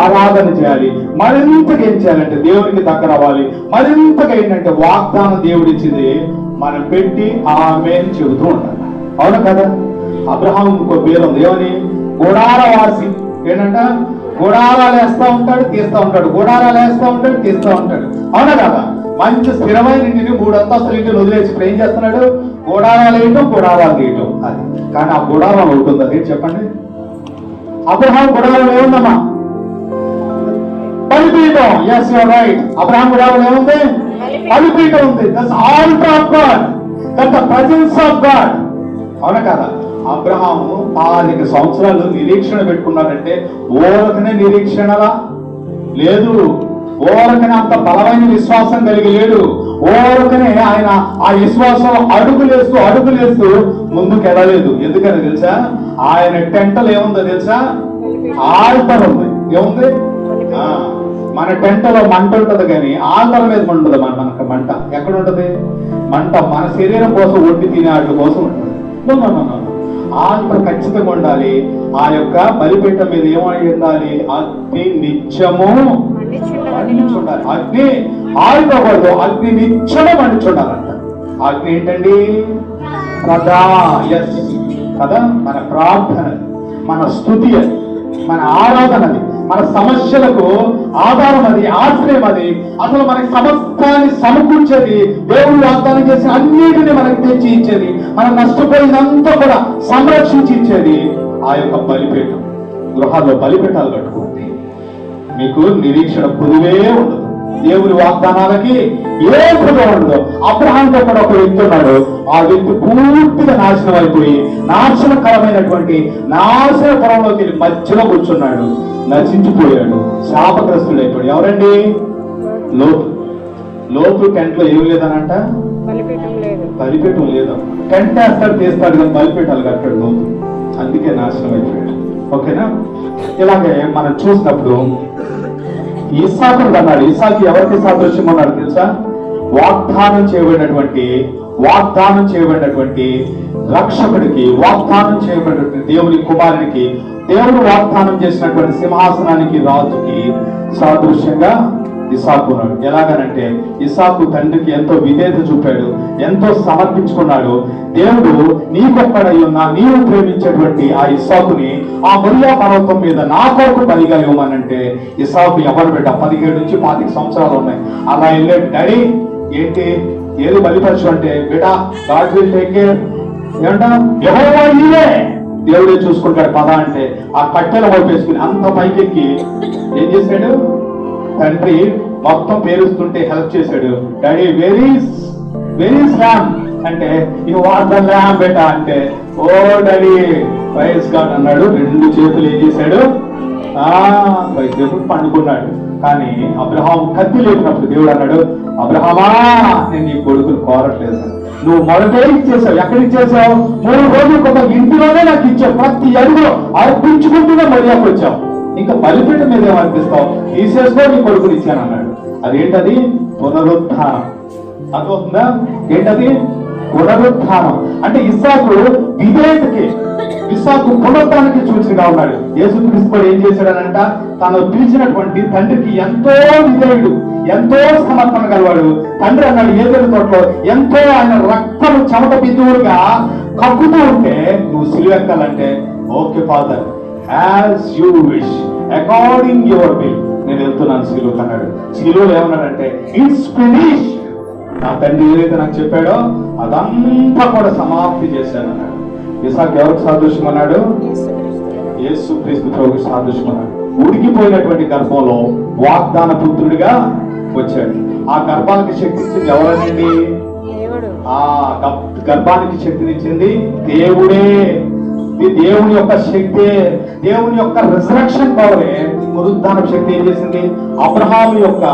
ఆరాధన చేయాలి. మరింతగా ఏం చేయాలంటే దేవునికి దగ్గర అవ్వాలి. మరింతగా ఏంటంటే వాగ్దానం దేవుడిచ్చింది మనం పెట్టి ఆమేన్ చెబుతూ ఉండాలి. అవును కదా? అబ్రహాం ఇంకో పేరు ఉంది, ఏమని? గుడారవాసి. ఏంటంట? గుడారాలు వేస్తా ఉంటాడు, తీస్తా ఉంటాడు. గుడారాలు వేస్తా ఉంటాడు, తీస్తా ఉంటాడు. అవునా కదా? మంచి స్థిరమైన ఇంటిని, 3 అంతస్తుల ఇంటిని వదిలేసి ఇప్పుడు ఏం చేస్తున్నాడు? గుడారాలు వేయటం, గుడారాలు తీయటం. అది కానీ ఆ గుడారం ఉంటుంది. అది చెప్పండి. అబ్రహాం గుడారం ఏముందమ్మా? బలిపీఠం. yes you are right. Abraham గుడారం ఏముంది? బలిపీఠం ఉంది. that's altar of God, that's the presence of God. అవునా కదా? అబ్రహాము 10 సంవత్సరాలు నిరీక్షణ పెట్టుకున్నాడంటే ఓరకనే నిరీక్షణలా లేదు. ఓరకనే అంత బలమైన విశ్వాసం కలిగి లేడు. ఓరకనే ఆయన ఆ విశ్వాసం అడుగులేస్తూ ముందుకు వెళ్ళలేదు. ఎందుకని తెలుసా? ఆయన టెంటలు ఏముందో తెలుసా? ఆల్టర్ ఉంది. ఏముంది? మన టెంటలో మంట ఉంటది, కానీ ఆల్టర్ మీద ఉండదు. మనకు మంట ఎక్కడ ఉంటది? మంట మన శరీరం కోసం, వండి తినే వాటి కోసం ఉంటుంది. ఆల్టర్ ఖచ్చితంగా ఉండాలి. ఆ యొక్క బలిపీఠం మీద ఏమై ఉండాలి? అగ్ని నిత్యము మండించుండాలి. అగ్ని ఆరిపోకూడదు, అగ్ని నిత్యము మండించుండాలంట. అగ్ని ఏంటండి? కదా, మన ప్రార్థన, మన స్తుతి, మన ఆరాధనది, మన సమస్యలకు ఆధారం అది, ఆశ్రయం అది. అసలు మనకి సమస్తాన్ని సమకూర్చేది, దేవుడు వాగ్దానం చేసిన అన్నిటిని మనకి తెచ్చి ఇచ్చేది, మనం నష్టపోయినంతా కూడా సంరక్షించి ఇచ్చేది ఆ యొక్క బలిపీఠం. గృహాల్లో బలిపీఠాలు కట్టుకుంటే మీకు నిరీక్షణ పొదువే ఉండదు. దేవుని వాగ్దానాలకి ఏ పొదువు ఉండదు. అబ్రహాంతో కూడా ఒక వ్యక్తి ఉన్నాడు. ఆ వ్యక్తి పూర్తిగా నాశనం అయిపోయి, నాశనకరమైనటువంటి నాశనపురంలోకి వెళ్ళి మధ్యలో కూర్చున్నాడు. నశించిపోయాడు, శాపగ్రస్తుడైపోయాడు. ఎవరండి? లోతు టెంట్లో ఏమి లేదనంట, బలిపీఠం లేదు. టెంట్ వేస్తాడు, తీస్తాడు, కానీ బలిపీఠాలు కట్టాడు లోతు. అందుకే నాశనం అయిపోయాడు. ఓకేనా? ఇలాగే మనం చూసినప్పుడు ఇస్సాకు అన్నాడు. ఇస్సాకు ఎవరికి సాదృశ్యం అన్నాడు తెలుసా? వాగ్దానం చేయబడినటువంటి రక్షకుడికి, వాగ్దానం చేయబడినటువంటి దేవుని కుమారునికి, దేవుడు వాగ్దానం చేసినటువంటి సింహాసనానికి, రాజుకి సాదృశ్యంగా ఇస్సాకు ఉన్నాడు. ఎలాగనంటే ఇస్సాకు తండ్రికి ఎంతో విధేయత చూపాడు, ఎంతో సమర్పించుకున్నాడు. దేవుడు నీకొక్కడై ఉన్నా నీవు ప్రేమించేటువంటి ఆ ఇస్సాకుని ఆ మొరియా పర్వతం మీద నా కొరకు బలిగా ఇవ్వమనంటే, ఇస్సాకు ఎవరు బిడ్డ? 17 నుంచి 25 సంవత్సరాలు ఉన్నాయి. అలా వెళ్ళాడు. డాడీ ఏంటి, ఏది బలిపరచు అంటే, బిడ్డ గాడ్ విల్ టేక్ కేర్. ఏమంటా? యెహోవా ఈయనే, దేవుడే చూసుకుంటాడు పద అంటే, ఆ కట్టెల వైపేసుకుని అంత పైకెక్కి ఏం చేశాడు? తండ్రి మొత్తం పేరుస్తుంటే హెల్ప్ చేశాడు. డాడీ వెరీ ల్యామ్ అంటే, యు ఆర్ ద ల్యామ్ బేటా అంటే, ఓ డాడీ ప్రైజ్ గాడ్ అన్నాడు. 2 చేతులు ఏం చేశాడు? దేవుడు పండుకున్నాడు. కానీ అబ్రహాం కత్తి లేపినప్పుడు దేవుడు అన్నాడు, అబ్రహామా నేను నీ కొడుకును కోరట్లేదు, నువ్వు మొదటే ఇచ్చేసావు. ఎక్కడ ఇచ్చేసావు? 3 రోజులకు ఒక ఇంటిలోనే నాకు ఇచ్చావు. ప్రతి అడుగు అర్పించుకుంటూనే మర్యాదకు వచ్చావు. ఇంకా బలిపీఠ మీద ఏమనిపిస్తావు? తీసేసుకో, నీ కొడుకుని ఇచ్చాను అన్నాడు. అదేంటది? పునరుత్థానం. అర్థమవుతుందా? ఏంటది? పునరుత్థానం. అంటే ఇస్సాకు విధేయతకి, ఇస్సాకు పునరుత్థానానికి సూచనగా ఉన్నాడు. యేసుక్రీస్తు కూడా ఏం చేశాడనంట? తను పిలిచినటువంటి తండ్రికి ఎంతో విధేయుడు, ఎంతో సమర్పణ గలవాడు. తండ్రి అన్నాడు ఏదైనా తోటలో, ఎంతో ఆయన రక్తం చెమట బిందువులుగా కక్కుతూ ఉంటే నువ్వు సిలువెక్కాలంటే okay father, as you wish, according your will, నేను వెళ్తున్నాను సిలువకు అన్నాడు. సిలువలో ఏమన్నాడంటే ఇట్స్ ఫినిష్. నా తండ్రి ఏదైతే నాకు చెప్పాడో అదంతా కూడా సమాప్తి చేశాను అన్నాడు. ఇసాకు ఎవరికి సాదృశ్యం అన్నాడు? యేసుక్రీస్తు ప్రభువుకి సాదృశ్యం అన్నాడు. ఉడికిపోయినటువంటి గర్భంలో వాగ్దాన పుత్రుడిగా వచ్చాడు. ఆ గర్భానికి శక్తినిచ్చింది ఎవరనండి? ఆ గర్భానికి శక్తినిచ్చింది దేవుడే. ఇది దేవుని యొక్క శక్తి, దేవుని యొక్క రిజరక్షన్ పవరే. పునరుత్థాన శక్తి ఏం చేసింది? అబ్రహాము యొక్క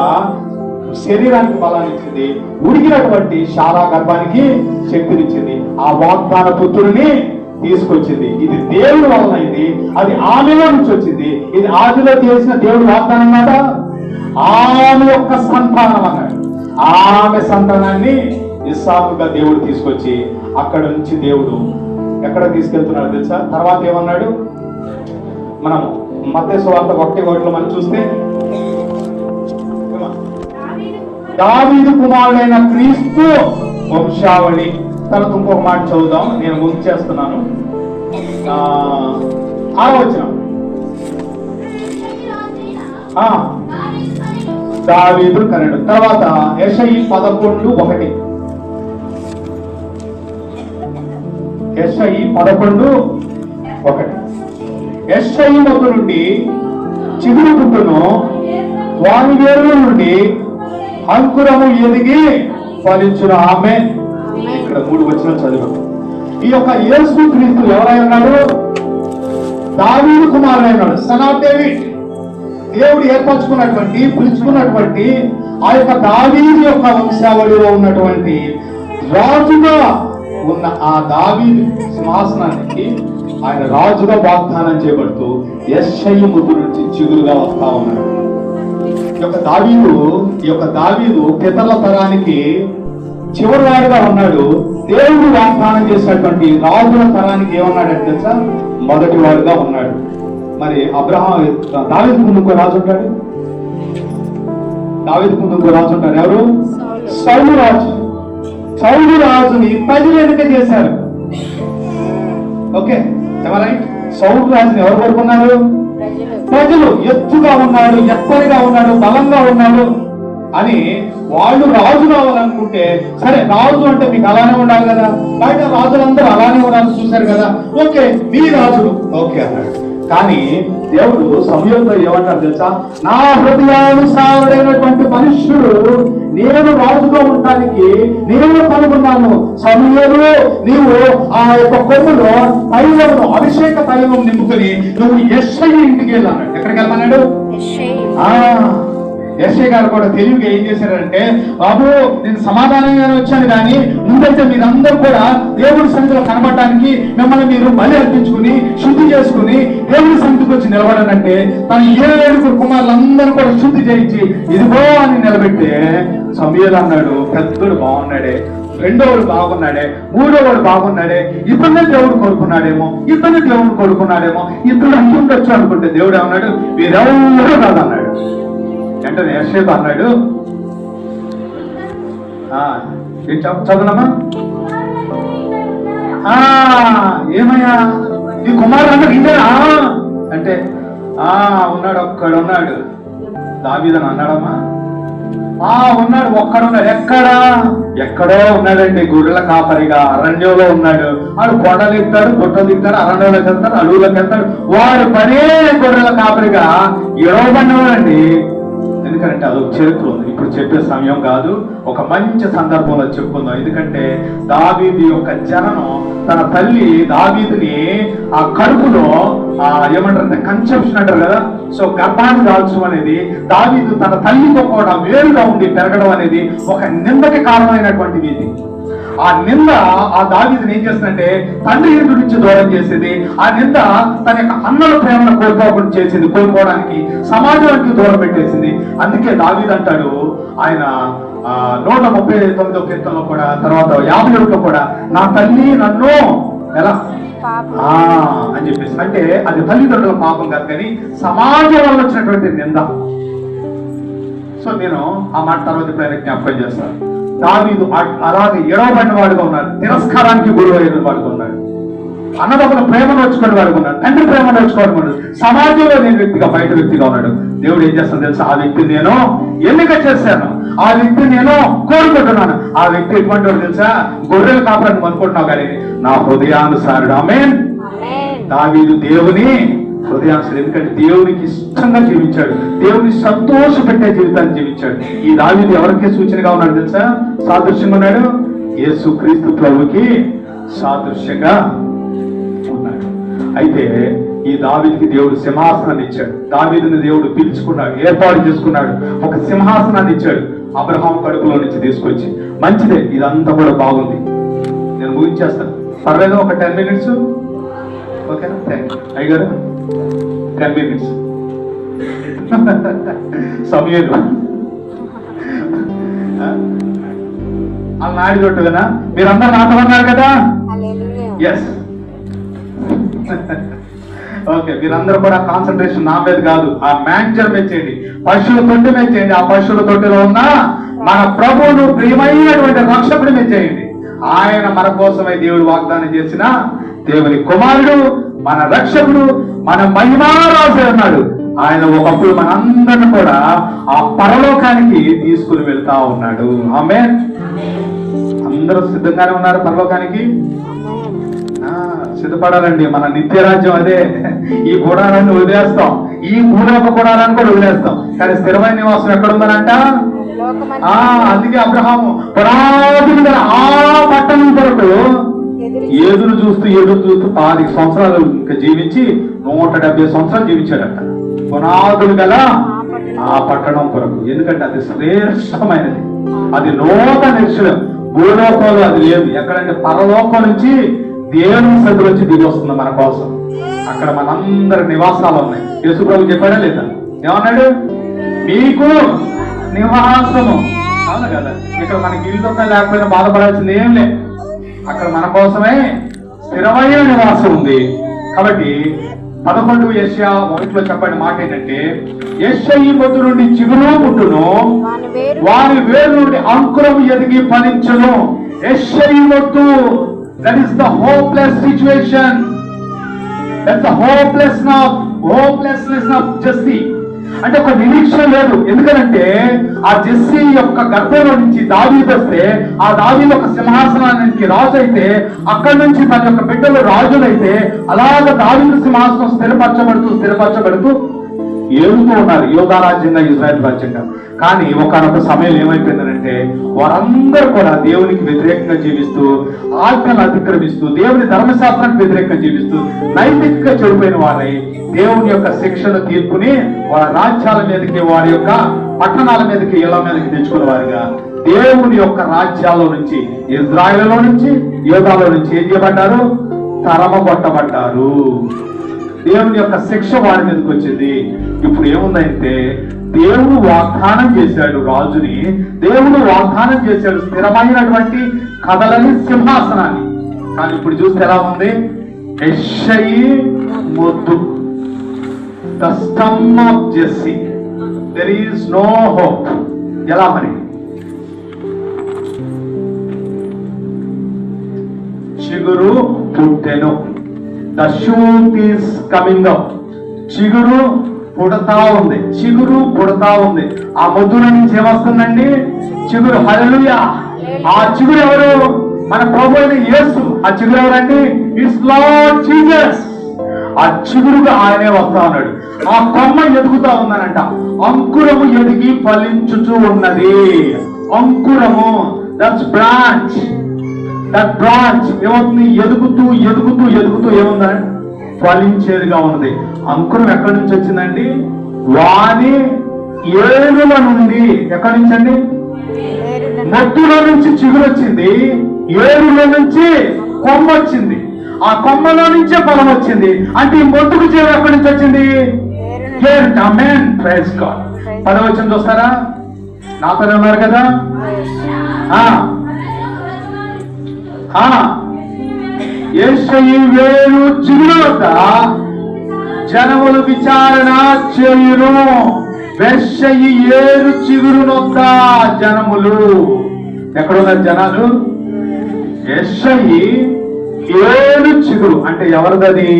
శరీరానికి బలాన్ని ఇచ్చింది. ఉడికినటువంటి శారా గర్భానికి శక్తినిచ్చింది. ఆ వాగ్దాన పుత్రుడిని తీసుకొచ్చింది. ఇది దేవుడి వలన అయింది, అది ఆమెలో నుంచి వచ్చింది. ఇది ఆదిలో చేసిన దేవుడు వాగ్దానం అన్నాడా? ఆమె యొక్క సంతానం అన్నాడు. ఆమె సంతానాన్ని ఇస్సాకుగా దేవుడు తీసుకొచ్చి అక్కడ నుంచి దేవుడు ఎక్కడ తీసుకెళ్తున్నాడు తెలుసా? తర్వాత ఏమన్నాడు? మనం మత్తయి సువార్త 1:1 మనం చూస్తే, దావీదు కుమారుడైన క్రీస్తు వంశావళి. తర్వాత ఇంకొక మాట చదువుదాం, నేను గుర్తు చేస్తున్నాను. 6వ వచనం, దావీదు కనడు. తర్వాత యెషయి 11:1, యెషయి 11:1, యెషయి మొదలు నుండి చిగురు పుట్టును, వాని వేరుల నుండి అంకురము ఎదిగి ఫలించును. ఆమె. ఇక్కడ 3 వచనాలు చదివాం. ఈ యొక్క యేసుక్రీస్తు ఎవరై ఉన్నాడు? దావీదు కుమారుడై ఉన్నాడు. Son of David. దేవుడు ఏర్పరచుకున్నటువంటి, పిలుచుకున్నటువంటి ఆ యొక్క దావీదు యొక్క వంశావళిలో ఉన్నటువంటి రాజుగా ఉన్న ఆ దావీదు సింహాసనానికి ఆయన రాజుగా వాగ్దానం చేయబడుతూ యెషయి ముద్దు నుంచి చిగురుగా వస్తా ఉన్నాడు. ఈ యొక్క దావీదు పితరుల తరానికి చివరి వాడుగా ఉన్నాడు. దేవుడు వాగ్దానం చేసినటువంటి రాజుల తరానికి ఏమన్నాడంటే తెలుసా? మొదటి వాడుగా ఉన్నాడు. మరి దావీదు ముందు ఇంకో రాజు ఉంటాడు. దావీదు ముందు ఇంకో రాజు ఉంటాడు. ఎవరు? సౌలు రాజు. సౌలు రాజుని ప్రజలు ఎన్నిక చేశారు. Okay, right. సౌలు రాజుని ఎవరు కోరుకున్నారు? ప్రజలు. ఎత్తుగా ఉన్నాడు, ఎత్తడిగా ఉన్నాడు, బలంగా ఉన్నాడు అని వాళ్ళు రాజు రావాలనుకుంటే, సరే రాజు అంటే మీకు అలానే ఉండాలి కదా, బయట రాజులందరూ అలానే ఉండాలని చూశారు కదా, ఓకే మీ రాజులు ఓకే అన్నాడు. కానీ దేవుడు సమయంలో ఏమంటారు తెలుసా? నా హృదయానుసారుడైనటువంటి మనుష్యుడు నేను రాజుగా ఉండడానికి నేను కనుగొన్నాను. సమయంలో నీవు ఆ యొక్క కొమ్ములో తైలమును, అభిషేక తైలం నింపుకొని నువ్వు యెషయి ఇంటికి వెళ్ళాడు. ఎక్కడికి వెళ్ళమన్నాడు? యెషయి గారు కూడా తెలివిగా ఏం చేశారంటే, బాబు నేను సమాధానంగానే వచ్చాను, కానీ ముందైతే మీరందరూ కూడా దేవుడి సన్నిధిలో కనబడటానికి మిమ్మల్ని మీరు బలి అర్పించుకుని శుద్ధి చేసుకుని దేవుడి సన్నిధికి వచ్చి నిలబడాలంటే తన 7 కుమారులందరూ కూడా శుద్ధి చేయించి ఇదిగో అని నిలబెట్టే సమూయేలు అన్నాడు, పెద్దోడు బాగున్నాడే, రెండోవాడు బాగున్నాడే, మూడోవాడు బాగున్నాడే, ఇతన్ని దేవుడు కోరుకున్నాడేమో, ఇతన్ని దేవుడు కోరుకున్నాడేమో, ఇతడు అంటుండొచ్చు అనుకుంటే దేవుడు ఏమన్నాడు? వీరెవరూ కాదన్నాడు. వెంటనే యెషయి అన్నాడు, చదువునమ్మా, ఏమయ్యా ఈ కుమారుడు అన్నాడు ఇందేనా అంటే, ఉన్నాడు, ఒక్కడున్నాడు. దావీదని అన్నాడమ్మా? ఉన్నాడు, ఒక్కడున్నాడు. ఎక్కడో ఉన్నాడండి, గొర్రెల కాపరిగా అరణ్యంలో ఉన్నాడు. వాడు కొండలు ఎక్కుతాడు, గుట్టలు దిగుతాడు, అరణ్యంలోకి వెళ్తాడు, అడవులకు వెళ్తాడు. వాడు పనే గొర్రెల కాపరిగా ఇరవబడినవాడండి. ఎందుకంటే అదొక చరిత్ర ఉంది, ఇప్పుడు చెప్పే సమయం కాదు, ఒక మంచి సందర్భంలో చెప్పుకుందాం. ఎందుకంటే దావీదు యొక్క జననం, తన తల్లి దావీదుని ఆ కడుపులో ఏమంటారు కన్సెప్షన్ అంటారు కదా. సో గర్భాన్ని దాల్చడం అనేది దావీదు తన తల్లితో కూడా వేరుగా ఉండి పెరగడం అనేది ఒక నిందకి కారణమైనటువంటిది. ఇది ఆ నింద ఆ దావీదుని ఏం చేస్తుందంటే తండ్రి ఇంటి నుంచి దూరం చేసేది. ఆ నింద తన యొక్క అన్నల ప్రేమను కోల్పోకుండా చేసింది, కోల్పోవడానికి సమాజానికి దూరం పెట్టేసింది. అందుకే దావీదు అంటాడు, ఆయన 139వ కీర్తనలో కూడా, తర్వాత 51లో కూడా, నా తల్లి నన్ను ఎలా అని చెప్పేసి, అంటే అది తల్లిదండ్రుల పాపం కాదు కానీ సమాజం వల్ల వచ్చినటువంటి నింద. సో నేను ఆ మాట తర్వాత ఎప్పుడైనా జ్ఞాపకం చేస్తాను. దావీదు అలాగే ఎడవబడిన వాడుగా ఉన్నాడు, తిరస్కారానికి గురైన వాడుగా ఉన్నాడు, అన్నదమ్ముల ప్రేమను వచ్చుకునే వాడుగా ఉన్నాడు, తండ్రి ప్రేమను వచ్చుకోవడం, సమాజంలో నేను వ్యక్తిగా బయట వ్యక్తిగా ఉన్నాడు. దేవుడు ఏం చేస్తాను తెలుసా, ఆ వ్యక్తిని నేను ఎన్నిక చేశాను, ఆ వ్యక్తిని నేను కోరుకుంటున్నాను. ఆ వ్యక్తి ఎటువంటి వాడు తెలుసా, గొర్రెలు కాపాడని అనుకుంటున్నావు కానీ నా హృదయానుసారుడు. ఆమేన్. దావీదు దేవుని హృదయానుసారుడు, ఎందుకంటే దేవునికి ఇష్టంగా జీవించాడు, దేవుని సంతోష పెట్టే జీవితాన్ని జీవించాడు. ఈ దావీదు ఎవరికి సూచనగా ఉన్నాడు తెలుసా, సాదృశ్యంగా ఉన్నాడు, యేసు క్రీస్తు ప్రభుకి సాదృశ్యంగా ఉన్నాడు. అయితే ఈ దావీదుకి దేవుడు సింహాసనాన్ని ఇచ్చాడు. దావీదుని దేవుడు పిలుచుకున్నాడు, ఏర్పాటు చేసుకున్నాడు, ఒక సింహాసనాన్ని ఇచ్చాడు. అబ్రహాం కడుపులో నుంచి తీసుకొచ్చి, మంచిదే, ఇదంతా కూడా బాగుంది. నేను ముగించేస్తాను, పర్లేదు, ఒక 10 minutes. ఓకేనా? థ్యాంక్ యూ అయ్యగారు. 10 minutes సమయంలో నాడి చోటు కదా, మీరందరూ నాతో ఉన్నారు కదా. Yes, okay. మీరందరూ కూడా కాన్సన్ట్రేషన్ నా మీద కాదు, ఆ మ్యానేజర్ మీద చేయండి, పశువుల తొట్టి మీద చేయండి. ఆ పశువుల తొట్టిలో ఉన్న మన ప్రభువును ప్రియమైనటువంటి రక్షకుడి మీద చేయండి. ఆయన మన కోసమై దేవుడు వాగ్దానం చేసిన దేవుని కుమారుడు, మన రక్షకుడు, మన మహిమారాజు అన్నాడు. ఆయన ఒకప్పుడు మనందరిని కూడా ఆ పరలోకానికి తీసుకుని వెళ్తా ఉన్నాడు. ఆమేన్. అందరూ సిద్ధంగానే ఉన్నారు పరలోకానికి? సిద్ధపడాలండి. మన నిత్యరాజ్యం అదే. ఈ గుడారాన్ని వదిలేస్తాం, ఈ భూలోక గుడారాన్ని కూడా వదిలేస్తాం, కానీ స్థిరమైన నివాసం ఎక్కడుందనంట. అందుకే అబ్రహాము పురాతన ఆ పట్టణం కొరకు ఎదురు చూస్తూ 10 సంవత్సరాలు ఇంకా జీవించి 170 సంవత్సరాలు జీవించాడట, పునాదులు గల ఆ పట్టణం కొరకు. ఎందుకంటే అది శ్రేష్టమైనది, అది నూతన నిశ్చయం. భూలోకంలో అది లేదు. ఎక్కడంటే పరలోకం నుంచి దేవుని సన్నిధి నుంచి దిగి వస్తుంది మన కోసం. అక్కడ మనందరి నివాసాలు ఉన్నాయి. యేసు ప్రభు చెప్పాడా లేదా? ఏమన్నాడు? మీకు నివాసము. అవును కదా. ఇక్కడ మనకి ఇల్లు లేకపోయినా బాధపడాల్సింది ఏం లేదు. అక్కడ మన కోసమే స్థిరమైన నివాసం ఉంది. కాబట్టి 11 యెషయా 1లో చెప్పండి మాట ఏంటంటే, యెషయి మొద్దు నుండి చిగురు పుట్టును, వారి వేరు నుండి అంకురం ఎదిగి ఫలించును. యెషయి మొద్దు, that is the hopeless situation, that's the hopelessness of Jesse. అంటే ఒక నిరీక్షణ లేదు. ఎందుకంటే ఆ జెస్సీ యొక్క గర్భంలో నుంచి దావీదు వస్తే, ఆ దావీదు ఒక సింహాసనానికి రాజు అయితే, అక్కడి నుంచి తన యొక్క బిడ్డలు రాజులైతే, అలాగ దావీదు సింహాసనం స్థిరపరచబడుతూ ఏలుతూ ఉన్నారు, యోధా రాజ్యంగా, ఇజ్రాయెల్ రాజ్యంగా. కానీ ఒకనొక సమయం ఏమైపోయిందంటే, వారందరూ కూడా దేవునికి వ్యతిరేకంగా జీవిస్తూ, ఆజ్ఞలు అతిక్రమిస్తూ, దేవుని ధర్మశాస్త్రానికి వ్యతిరేకంగా జీవిస్తూ, నైతికంగా చెడిపోయిన వారై దేవుని యొక్క శిక్షణ తీర్పుని వారి రాజ్యాల మీదకి, వారి యొక్క పట్టణాల మీదకి, ఇళ్ల మీదకి తెచ్చుకున్న వారిగా దేవుని యొక్క రాజ్యాల్లో నుంచి, ఇజ్రాయెల్లో నుంచి, యోధాలో నుంచి ఏం చేయబడ్డారు? తరమగొట్టబడ్డారు. దేవుని యొక్క శిక్ష వారి మీదకి వచ్చింది. ఇప్పుడు ఏముందంటే, దేవుడు వాగ్దానం చేశాడు రాజుని, దేవుడు వాగ్దానం చేశాడు స్థిరమైనటువంటి కదలని సింహాసనాన్ని. కానీ ఇప్పుడు చూస్తే ఎలా ఉంది? యెషయి మొద్దు, the stump of Jesse, there is no hope. ఎలా మరి? చిగురు పుట్టెను, the shoot is coming up. చిగురు పుడతా ఉంది, చిగురు పుడతా ఉంది. ఆ మొద్దుల నుంచి ఏమొస్తుందండి? చిగురు. హల్లెలూయా. ఆ చిగురు ఎవరు? మన ప్రభు అయిన యేసు. ఆ చిగురు ఎవరండి? It's lord Jesus. ఆ చిగురుగా ఆయనే వస్తా ఉన్నాడు. ఆ కొమ్మ ఎదుగుతా ఉందనంట, అంకురము ఎదిగి ఫలించుచూ ఉన్నది. అంకురము, దట్స్ బ్రాంచ్. దట్ బ్రాంచ్ ఏమవుతుంది? ఎదుగుతూ ఏముందని ఫలించేదిగా ఉన్నది. అంకురం ఎక్కడి నుంచి వచ్చిందండి? వాని ఏరుల నుండి. ఎక్కడి నుంచి అండి? మొత్తులో నుంచి చిగురు వచ్చింది, ఏరులో నుంచి కొమ్మ వచ్చింది, ఆ కొమ్మలో నుంచే ఫలం వచ్చింది. అంటే ఈ మొత్తుకు జీవం ఎక్కడి నుంచి వచ్చింది? ఆమేన్, ప్రైజ్ గాడ్. 10వ వచనం చూస్తారా? నాతోనే ఉన్నారు కదా. యేషయి వేరు చిగురు వద్ద జనములు విచారణ చేయును. వెర్షయి ఏరు చిగురునొద్ద జనములు. ఎక్కడున్నారు జనాలు? యేషయి ఏరు చిగురు అంటే ఎవరిదని?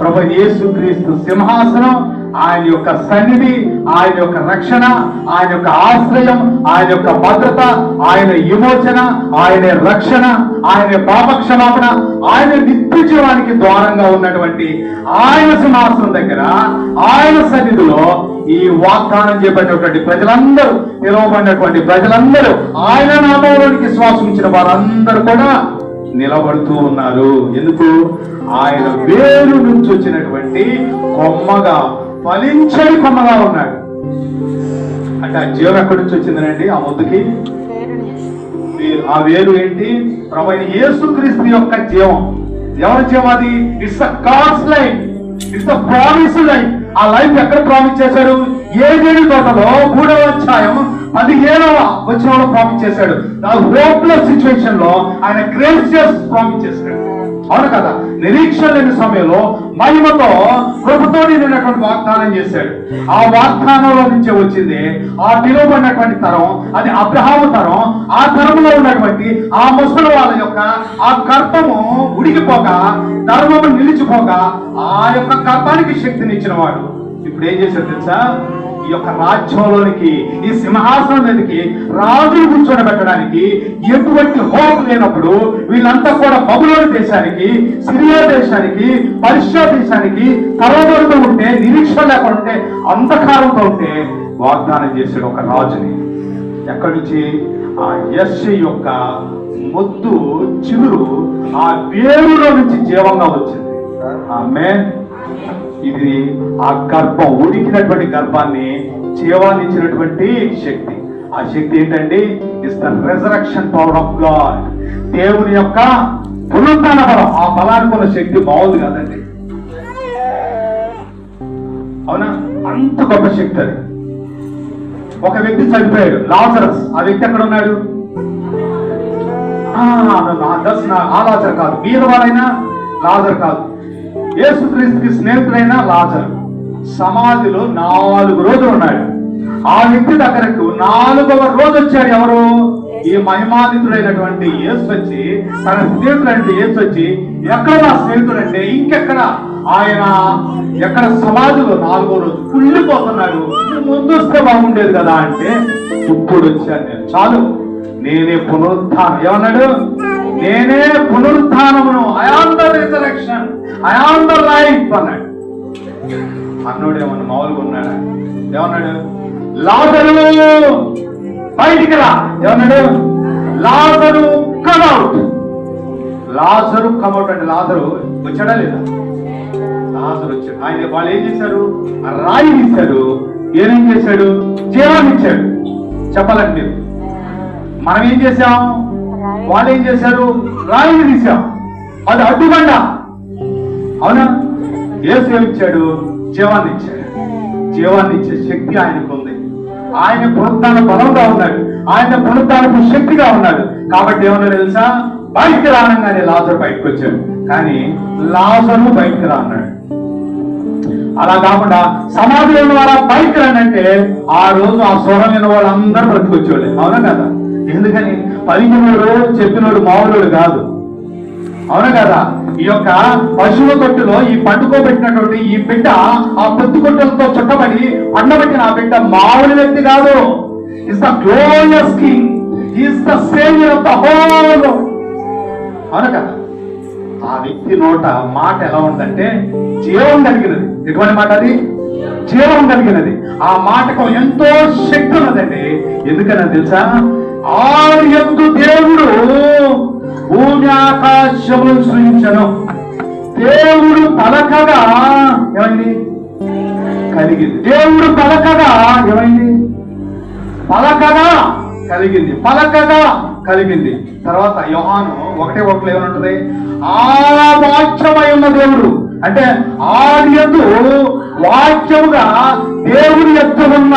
ప్రభు యేసుక్రీస్తు సింహాసనం, ఆయన యొక్క సన్నిధి, ఆయన యొక్క రక్షణ, ఆయన యొక్క ఆశ్రయం, ఆయన యొక్క భద్రత, ఆయన విమోచన, ఆయన రక్షణ, ఆయన పాపక్షమాపణ, ఆయన నిత్య జీవానికి ద్వారంగా ఉన్నటువంటి ఆయన సింహాసనం దగ్గర, ఆయన సన్నిధిలో ఈ వాగ్దానం చేయబడినటువంటి ప్రజలందరూ, పిలువబడినటువంటి ప్రజలందరూ, ఆయన నామంలోనికి శ్వాసం ఇచ్చిన వారందరూ కూడా నిలబడుతూ ఉన్నారు. ఎందుకు? ఆయన వేరు నుంచి వచ్చినటువంటి కొమ్మగా, ఫలించని కొమ్మగా ఉన్నాడు. అంటే ఆ జీవం ఎక్కడి నుంచి వచ్చిందనండి? ఆ ముద్దుకి ఆ వేరు ఏంటి? ప్రభువైన యేసుక్రీస్తు యొక్క జీవం. ఎవరి జీవం అది? It's the God's life, it's the promise life. ఆ లైఫ్ ఎక్కడ ప్రామిస్ చేశాడు? ఏదేని తోటలో 3వ అధ్యాయం 17వ వచనంలో ప్రామిస్ చేశాడు. హోప్లెస్ సిచ్యువేషన్ లో ఆయన గ్రేసియస్ ప్రామిస్ చేశాడు. అవును కదా? నిరీక్షణ లేని సమయంలో మహిమతో కృపతో నిండినటువంటి వాగ్దానం చేశాడు. ఆ వాగ్దానంలో నుంచే వచ్చింది ఆ పిలువబడినటువంటి తరం, అది అబ్రహాము తరం. ఆ తరంలో ఉన్నటువంటి ఆ ముసలి వాళ్ళ యొక్క ఆ గర్భము ఉడికిపోగా, ధర్మము నిలిచిపోగా, ఆ యొక్క గర్భానికి శక్తిని ఇచ్చిన వాడు ఇప్పుడు ఏం చేశాడు తెలుసా? ఈ యొక్క రాజ్యంలోనికి, ఈ సింహాసనం మీదకి రాజులు కూర్చొని పెట్టడానికి ఎటువంటి హోప్ లేనప్పుడు వీళ్ళంతా కూడా బబులోను దేశానికి, సిరియా దేశానికి, పర్షియా దేశానికి తరబడుతూ ఉంటే, నిరీక్షణ లేకుండా ఉంటే, అంధకారంతో ఉంటే వాగ్దానం చేశాడు ఒక రాజుని. ఎక్కడి నుంచి? ఆ యెషయి యొక్క మొద్దు చిగురు ఆ వేరులో నుంచి జీవంగా వచ్చింది. ఆమేన్. ఇది ఆ గర్భం, ఉడికినటువంటి గర్భాన్ని జీవాన్ని ఇచ్చినటువంటి శక్తి. ఆ శక్తి ఏంటండి? Is the resurrection power of God. దేవుని యొక్క పునరుత్థాన బలం. ఆ బలానికి ఉన్న శక్తి బాగుంది కదండి. అవునా? అంత గొప్ప శక్తి అది. ఒక వ్యక్తి చనిపోయాడు, లాజరస్. ఆ వ్యక్తి ఎక్కడ ఉన్నాడు? ఆ లాజర్ కాదు, బీదవాడైనా లాజర్ కాదు, యేసుక్రీస్తుకి స్నేహితుడైన లాజరు సమాధిలో 4 రోజులు ఉన్నాడు. ఆ వ్యక్తి దగ్గరకు 4వ రోజు వచ్చాడు. ఎవరు? ఈ మహిమానితుడైనటువంటి యేసు వచ్చి, తన స్నేహితుడంటే యేసు వచ్చి, ఎక్కడ నా స్నేహితుడంటే ఇంకెక్కడ, ఆయన ఎక్కడ సమాధిలో 4వ రోజు కుళ్ళిపోతున్నాడు. ముందు వస్తే బాగుండేది కదా అంటే, ఇప్పుడు వచ్చాను నేను, చాలు, నేనే పునరుత్థానం. ఏమన్నాడు? నేనే పునరుత్థానమును, I am the resurrection, I am the life అన్నాడు. అన్నోడు ఏమన్నా మామూలుగా ఉన్నాడా? ఏమన్నాడు? లాజరు బయటికి రా. ఏమన్నాడు? లాజరు కమ్అవుట్. లాజరు కమ్అవుట్ అంటే లాజరు వచ్చాడా లేదా? లాజరు వచ్చాడు. ఆయన వాళ్ళు ఏం చేశారు? ఆ రాయి ఇచ్చాడు. ఏమేం చేశాడు? జీవాన్ని ఇచ్చాడు. చెప్పాలండి మీరు. మనం ఏం చేశాం? వాళ్ళు ఏం చేశారు? రాయిని తీశాం. అది అడ్డుబండ. అవునా? యేసు ఏమిచ్చాడు? జీవాన్ని ఇచ్చాడు. జీవాన్ని ఇచ్చే శక్తి ఆయనకు ఉంది. ఆయన పునరుత్థాన బలంగా ఉన్నాడు, ఆయన పునరుత్థానపు శక్తిగా ఉన్నాడు. కాబట్టి ఏమన్నా తెలుసా? బయటికి రానంగానే లాజరు బయటకు వచ్చాడు. కానీ లాజరు బయటికి రాన్నాడు. అలా కాకుండా సమాధి ఉన్న వారు బయటకు రానంటే ఆ రోజు ఆ స్వరమైన వాళ్ళందరూ బ్రతికొచ్చేవాళ్ళు. అవునా కదా? ఎందుకని? పలికినోడు చెప్పినోడు మామూలుడు కాదు. అవునా కదా? ఈ యొక్క పశువుల కొట్టులో ఈ పండుకోబెట్టినటువంటి ఈ బిడ్డ ఆ పొత్తు కొట్టులతో చుట్టబడి పండబెట్టిన ఆ బిడ్డ మామూలు వ్యక్తి కాదు. Is the glorious king, is the saviour of the whole. అవునా కదా? ఆ వ్యక్తి నోట మాట ఎలా ఉందంటే జీవం కలిగినది. ఎటువంటి మాట అది? జీవం కలిగినది. ఆ మాటకు ఎంతో శక్తి ఉన్నదండి. ఎందుకన్నా తెలుసా? ఆయందు దేవుడు భూమి ఆకాశములను సృజించను. దేవుడు పలకగా ఏమైంది? కలిగింది. దేవుడు పలకగా ఏమైంది? పలకగా కలిగింది. పలకగా కలిగింది. తర్వాత యోహాను 1:1 ఏమనుంటది? ఆ వాక్యమై ఉన్న దేవుడు, అంటే ఆదియందు వాక్యముగా దేవుడి యొక్క ఉన్న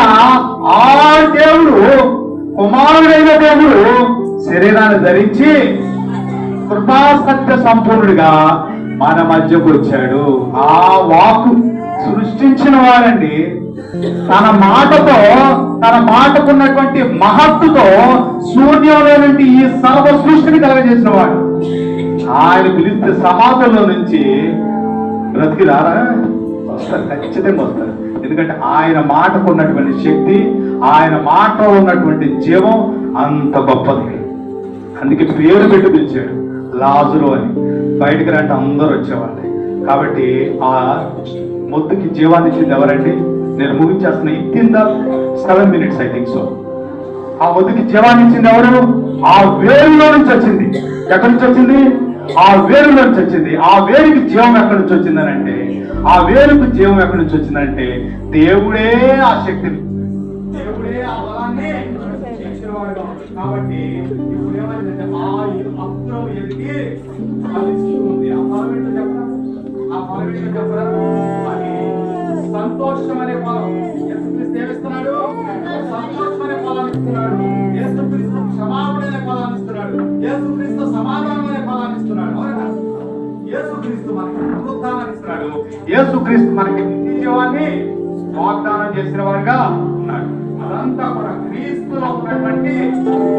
ఆ దేవుడు, కుమారుడైన దేవుడు శరీరాన్ని ధరించి కృపా సత్య సంపూర్ణుడిగా మన మధ్యకు వచ్చాడు. ఆ వాకు సృష్టించిన వారండి, తన మాటతో, తన మాటకున్నటువంటి మహత్తుతో శూన్యంలోనంటే ఈ సర్వ సృష్టిని కలగజేసిన వాడు. ఆయన పిలిస్తే సమాధుల్లో నుంచి బ్రతికి రారా? వస్తారు, ఖచ్చితంగా వస్తారు. ఎందుకంటే ఆయన మాటకు ఉన్నటువంటి శక్తి, ఆయన మాటలో ఉన్నటువంటి జీవం అంత గొప్పది. అందుకే పేరు పెట్టి పిలిచాడు లాజరు అని. బయటికి రంటే అందరూ వచ్చేవాళ్ళు. కాబట్టి ఆ మొద్దుకి జీవాన్ని ఇచ్చింది ఎవరండి? నేను ముగించేస్తున్నా. ఇట్టిందా 7 minutes ఐ థింక్ సో. ఆ మొద్దుకి జీవాన్ని ఇచ్చింది ఎవరు? ఆ వేరులో నుంచి వచ్చింది. ఎక్కడి నుంచి వచ్చింది? ఆ వేరులో నుంచి వచ్చింది. ఆ వేరుకి జీవం ఎక్కడి నుంచి వచ్చిందని అంటే, ఆ వేరుకు జీవం ఎక్కడి నుంచి వచ్చిందంటే దేవుడే ఆ శక్తిని, దేవుడే ఆ బలాన్ని ఇచ్చినవాడు. కాబట్టి ఇప్పుడు ఏమైందంటే ఆ అప్పురం ఎదిగి ఫలిస్తుంది. ఆ ఫలం ఏంటో చెప్పరా? ఆ ఫలం ఏంటో చెప్పరా? అది సంతోషం అనే ఫలం. యేసుక్రీస్తు ఏమిస్తున్నాడు? సంతోషం అనే ఫలాన్ని ఇస్తున్నాడు. యేసుక్రీస్తు క్షమాపణ అనే ఫలాన్ని ఇస్తున్నాడు. యేసుక్రీస్తు సమాధానం అనే ఫలాన్ని ఇస్తున్నాడు. అవునా? యేసుక్రీస్తు మనకి పునరుద్ధానాన్ని ఇస్తున్నాడు. యేసుక్రీస్తు మనకి నిత్య జీవాన్ని వాగ్దానం చేసిన వారుగా ఉన్నాడు. అదంతా కూడా క్రీస్తులో ఉన్నటువంటి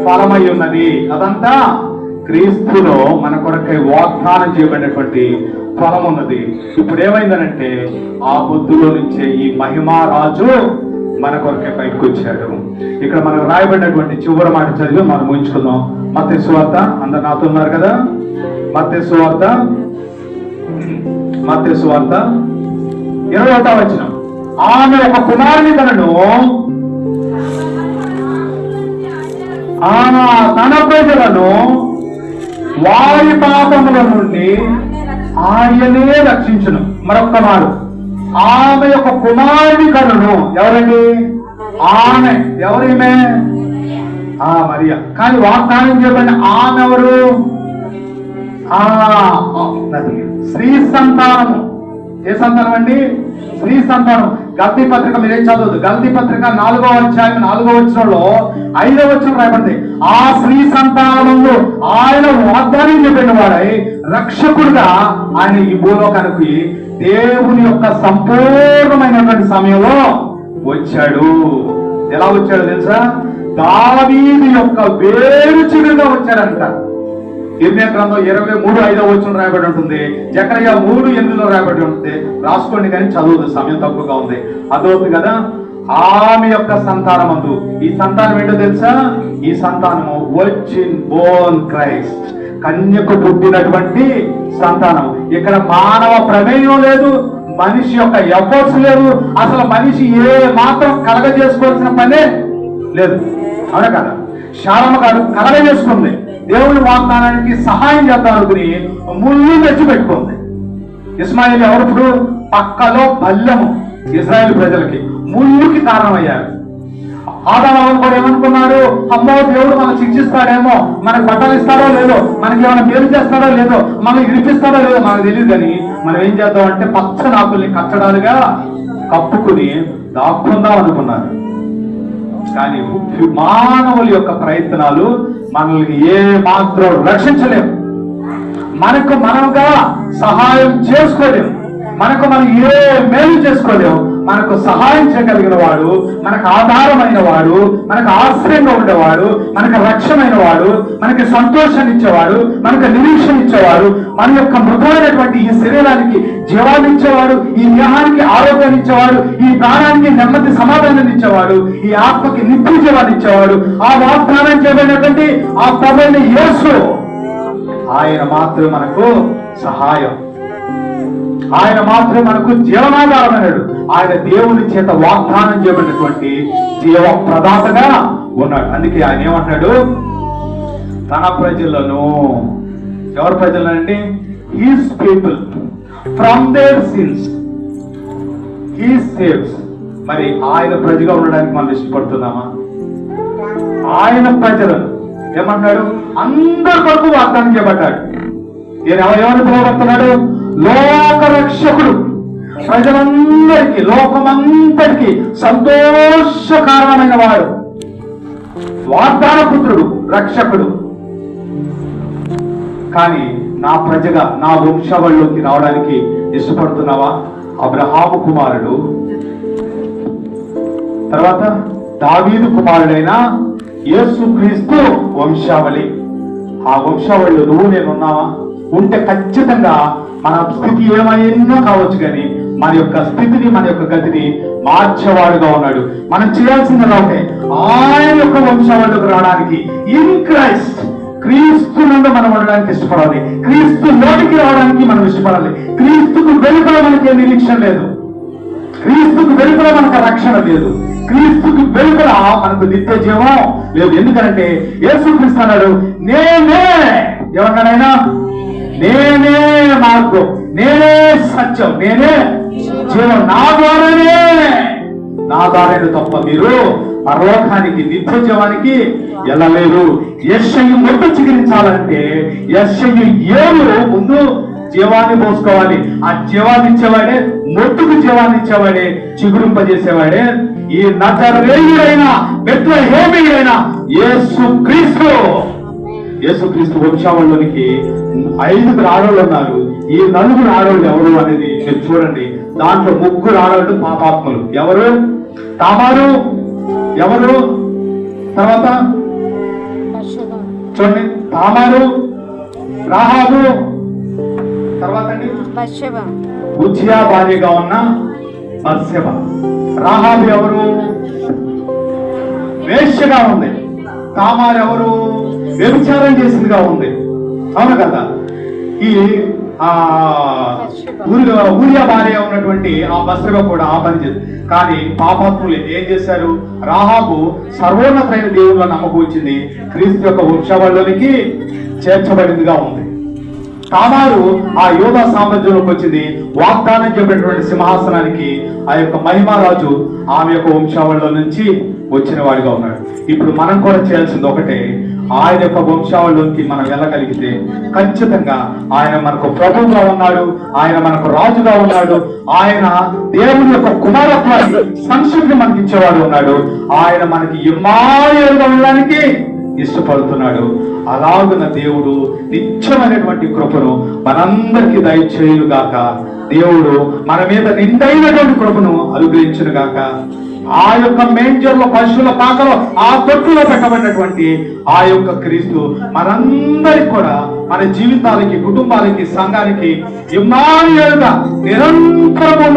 ఫలమై ఉన్నది. అదంతా క్రీస్తులో మన కొరకై వాగ్దానం చేయబడినటువంటి ఫలం ఉన్నది. ఇప్పుడు ఏమైందనంటే ఆ బుద్ధులో నుంచే ఈ మహిమా రాజు మన కొరకే బయటకు వచ్చాడు. ఇక్కడ మనకు రాయబడినటువంటి చివరి మాట చదివి మనం ఊహించుకుందాం. మత్తయి సువార్త, అందరు నాతో ఉన్నారు కదా? మత్తయి సువార్త 21వ వచనం. ఆమె ఒక కుమారుని కనను, తన ప్రజలను వారి పాపముల నుండి ఆయనే రక్షించును. మరొక్క మారు, ఆమె యొక్క కుమారుని కనును. ఎవరండి? ఆమె. ఎవరిమే? మరియా. కానీ వాగ్దానం చేయబడిన ఆమె ఎవరు? స్త్రీ సంతానము. ఏ సంతానం అండి? స్త్రీ సంతానం. గల్తీ పత్రిక మీరేం చదవద్దు. గల్తీ పత్రిక 4వ అధ్యాయం 4వ వచనంలో 5వ వచనం రాయబడింది. ఆ స్త్రీ సంతానము ఆయన వాగ్దానం చెప్పిన వాడై రక్షకుడుగా ఆయన ఈ భూలోకానికి దేవుని యొక్క సంపూర్ణమైనటువంటి సమయంలో వచ్చాడు. ఎలా వచ్చాడు తెలుసా? దావీదు యొక్క వేరు చిగురుగా వచ్చాడంట. ఇర్మియా గ్రంథం 23:5వ వచనం రాయబడి ఉంటుంది. జకర్యా 3:8లో రాయబడి ఉంటుంది. రాసుకోండి, కానీ చదువుదు, సమయం తక్కువగా ఉంది. అదవుతుంది కదా. ఆమె యొక్క సంతానమందు, ఈ సంతానం ఏంటో తెలుసా? ఈ సంతానము వర్జిన్ బోర్న్ క్రైస్ట్, కన్యకు పుట్టినటువంటి సంతానం. ఇక్కడ మానవ ప్రమేయం లేదు, మనిషి యొక్క ఎఫర్ట్స్ లేవు, అసలు మనిషి ఏ మాత్రం కలగజేసుకోవాల్సిన పనే లేదు. అవునా కదా? శారమ్మ గారు కలగజేసుకుంది. దేవుని వాగ్దానానికి సహాయం చేద్దాం అనుకుని ముళ్ళు తెచ్చిపెట్టుకుంది. ఇస్మాయిల్ ఎవరు? పక్కలో బల్లెము. ఇజ్రాయెల్ ప్రజలకి ముళ్ళుకి కారణమయ్యారు. ఆదాము కూడా ఏమనుకున్నారు? అమ్మో, దేవుడు మనం శిక్షిస్తాడేమో, మనకు బట్టలు ఇస్తాడో లేదో, మనకి ఏమైనా పేరు చేస్తాడో లేదో, మనం విడిపిస్తాడో లేదో మనకు తెలియదు. కానీ మనం ఏం చేద్దాం అంటే పచ్చని ఆకుల్ని కచ్చడాలుగా కప్పుకుని దాక్కుందాం అనుకున్నారు. కానీ మానవుల యొక్క ప్రయత్నాలు మనల్ని ఏ మాత్రం రక్షించలేము. మనకు మనముగా సహాయం చేసుకోలేము. మనకు మనం ఏ మేలు చేసుకోలేము. మనకు సహాయం చేయగలిగిన వాడు, మనకు ఆధారమైన వాడు, మనకు ఆశ్రయంగా ఉండేవాడు, మనకు రక్షమైన వాడు, మనకి సంతోషాన్ని ఇచ్చేవాడు, మనకు నిరీక్షణ ఇచ్చేవాడు, మన యొక్క మృతమైనటువంటి ఈ శరీరానికి జీవాన్ని ఇచ్చేవాడు, ఈ దేహానికి ఆరోగ్యాన్ని ఇచ్చేవాడు, ఈ ప్రాణానికి నెమ్మది సమాధానాన్ని ఇచ్చేవాడు, ఈ ఆత్మకి నిత్య జీవాన్ని ఇచ్చేవాడు, ఆ వాగ్దానం చేయబడినటువంటి ఆ ప్రభువైన యేసు, ఆయన మాత్రమే మనకు సహాయం, ఆయన మాత్రమే మనకు జీవనాధారమైనడు. ఆయన దేవుని చేత వాగ్దానం చేయబడినటువంటి జీవ ప్రదాతగా ఉన్నాడు. అందుకే ఆయన ఏమంటాడు? తన ప్రజలను, ఎవరి ప్రజలనండి? His people, from their sins he saves. మరి ఆయన ప్రజగా ఉండడానికి మనం ఇష్టపడుతున్నామా? ఆయన ప్రజలను ఏమన్నాడు? అందరి కొరకు వాగ్దానం చేయబడ్డాడు. ఈయన ఎవరిని పిలువబడుతున్నాడు? లోక రక్షకుడు. ప్రజలందరికీ, లోకమంతటికి సంతోషకారణమైన వాడు, వాగ్దాన పుత్రుడు, రక్షకుడు. కానీ నా ప్రజగా, నా వంశావళిలోకి రావడానికి ఇష్టపడుతున్నావా? అబ్రహాము కుమారుడు, తర్వాత దావీదు కుమారుడైన యేసుక్రీస్తు వంశావళి. ఆ వంశావళిలో నువ్వు నేను ఉన్నావా? ఉంటే ఖచ్చితంగా మన స్థితి ఏమైనా కావచ్చు, కానీ మన యొక్క స్థితిని, మన యొక్క గతిని మార్చేవాడుగా ఉన్నాడు. మనం చేయాల్సింది ఒకటే, ఆయన యొక్క వంశావళిలోకి రావడానికి, ఇన్ క్రైస్ట్, క్రీస్తు నుండి మనం ఉండడానికి ఇష్టపడాలి. క్రీస్తు లోనికి రావడానికి మనం ఇష్టపడాలి. క్రీస్తుకు వెలుపల మనకి నిరీక్షణ లేదు. క్రీస్తుకు వెలుపల మనకు రక్షణ లేదు. క్రీస్తుకు వెలుపల మనకు నిత్య జీవం లేదు. ఎందుకంటే యేసుక్రీస్తు అన్నాడు, నేనే, ఎవరినైనా నేనే మార్గం, నేనే సత్యం, నేనే జీవం, నా ద్వారానే తప్ప మీరు పరలోకానికి, నిత్య జీవానికి వెళ్ళలేరు. యెషయి మొట్టు చిగురించాలంటే యెషయి ఏడు ముందు జీవాన్ని పోసుకోవాలి. ఆ జీవాన్ని ఇచ్చేవాడే, మొట్టుకు జీవాన్ని ఇచ్చేవాడే, చిగురింపజేసేవాడే ఈ నజరేయుడైన బెత్లెహేమీయుడైన యేసుక్రీస్తు. యేసుక్రీస్తు వంశావళిలోనికి 5 ఆడవాళ్ళు ఉన్నారు. ఈ 4 ఆడవాళ్ళు ఎవరు అనేది మీరు చూడండి. దాంట్లో 3 ఆడవాళ్ళు పాపాత్ములు. ఎవరు? తామారు. ఎవరు? తర్వాత చూడండి, తామారు, రాహాబు, తర్వాత ఉజ్జియా భార్యగా ఉన్న బత్షెబ. రాహాబు ఎవరు? వేశ్యగా ఉంది. తామారు ఎవరు? వ్యభిచారం చేసిందిగా ఉంది. అవును కదా? ఈ ఊరియా భార్య ఉన్నటువంటి ఆ బత్షెబ కూడా ఆ పని చేసింది. కానీ పాపాత్ములు ఏం చేశారు? రాహాబు సర్వోన్నతమైన దేవుళ్ళ నమ్మకం వచ్చింది, క్రీస్తు యొక్క వంశావళిలోనికి చేర్చబడిందిగా ఉంది. తామారు ఆ యోధా సామ్రాజ్యంలోకి వచ్చింది, వాగ్దానం చెప్పినటువంటి సింహాసనానికి ఆ యొక్క మహిమారాజు ఆమె యొక్క వంశావళిలో నుంచి వచ్చిన వాడిగా ఉన్నాడు. ఇప్పుడు మనం కూడా చేయాల్సింది ఒకటే, ఆయన యొక్క వంశావళిలోకి మనం వెళ్ళగలిగితే ఖచ్చితంగా ఆయన మనకు ప్రభువుగా ఉన్నాడు, ఆయన మనకు రాజుగా ఉన్నాడు, ఆయన దేవుని యొక్క కుమారత్వాన్ని, సంక్షిప్తి మనకి ఇచ్చేవాడు ఉన్నాడు, ఆయన మనకి ఇమ్మానుయేలుగా ఉండడానికి ఇష్టపడుతున్నాడు. అలాగున్న దేవుడు నిత్యమైనటువంటి కృపను మనందరికీ దయచేయుగాక. దేవుడు మన మీద నిండైనటువంటి కృపను అనుగ్రహించునుగాక. ఆ యొక్క మేంజర్లో, పశువుల పాకలో, ఆ తొట్టులో పెట్టబడినటువంటి ఆ యొక్క క్రీస్తు మనందరికి కూడా, మన జీవితాలకి, కుటుంబాలకి, సంఘానికి ఇమ్మానుయేలుగా నిరంతరము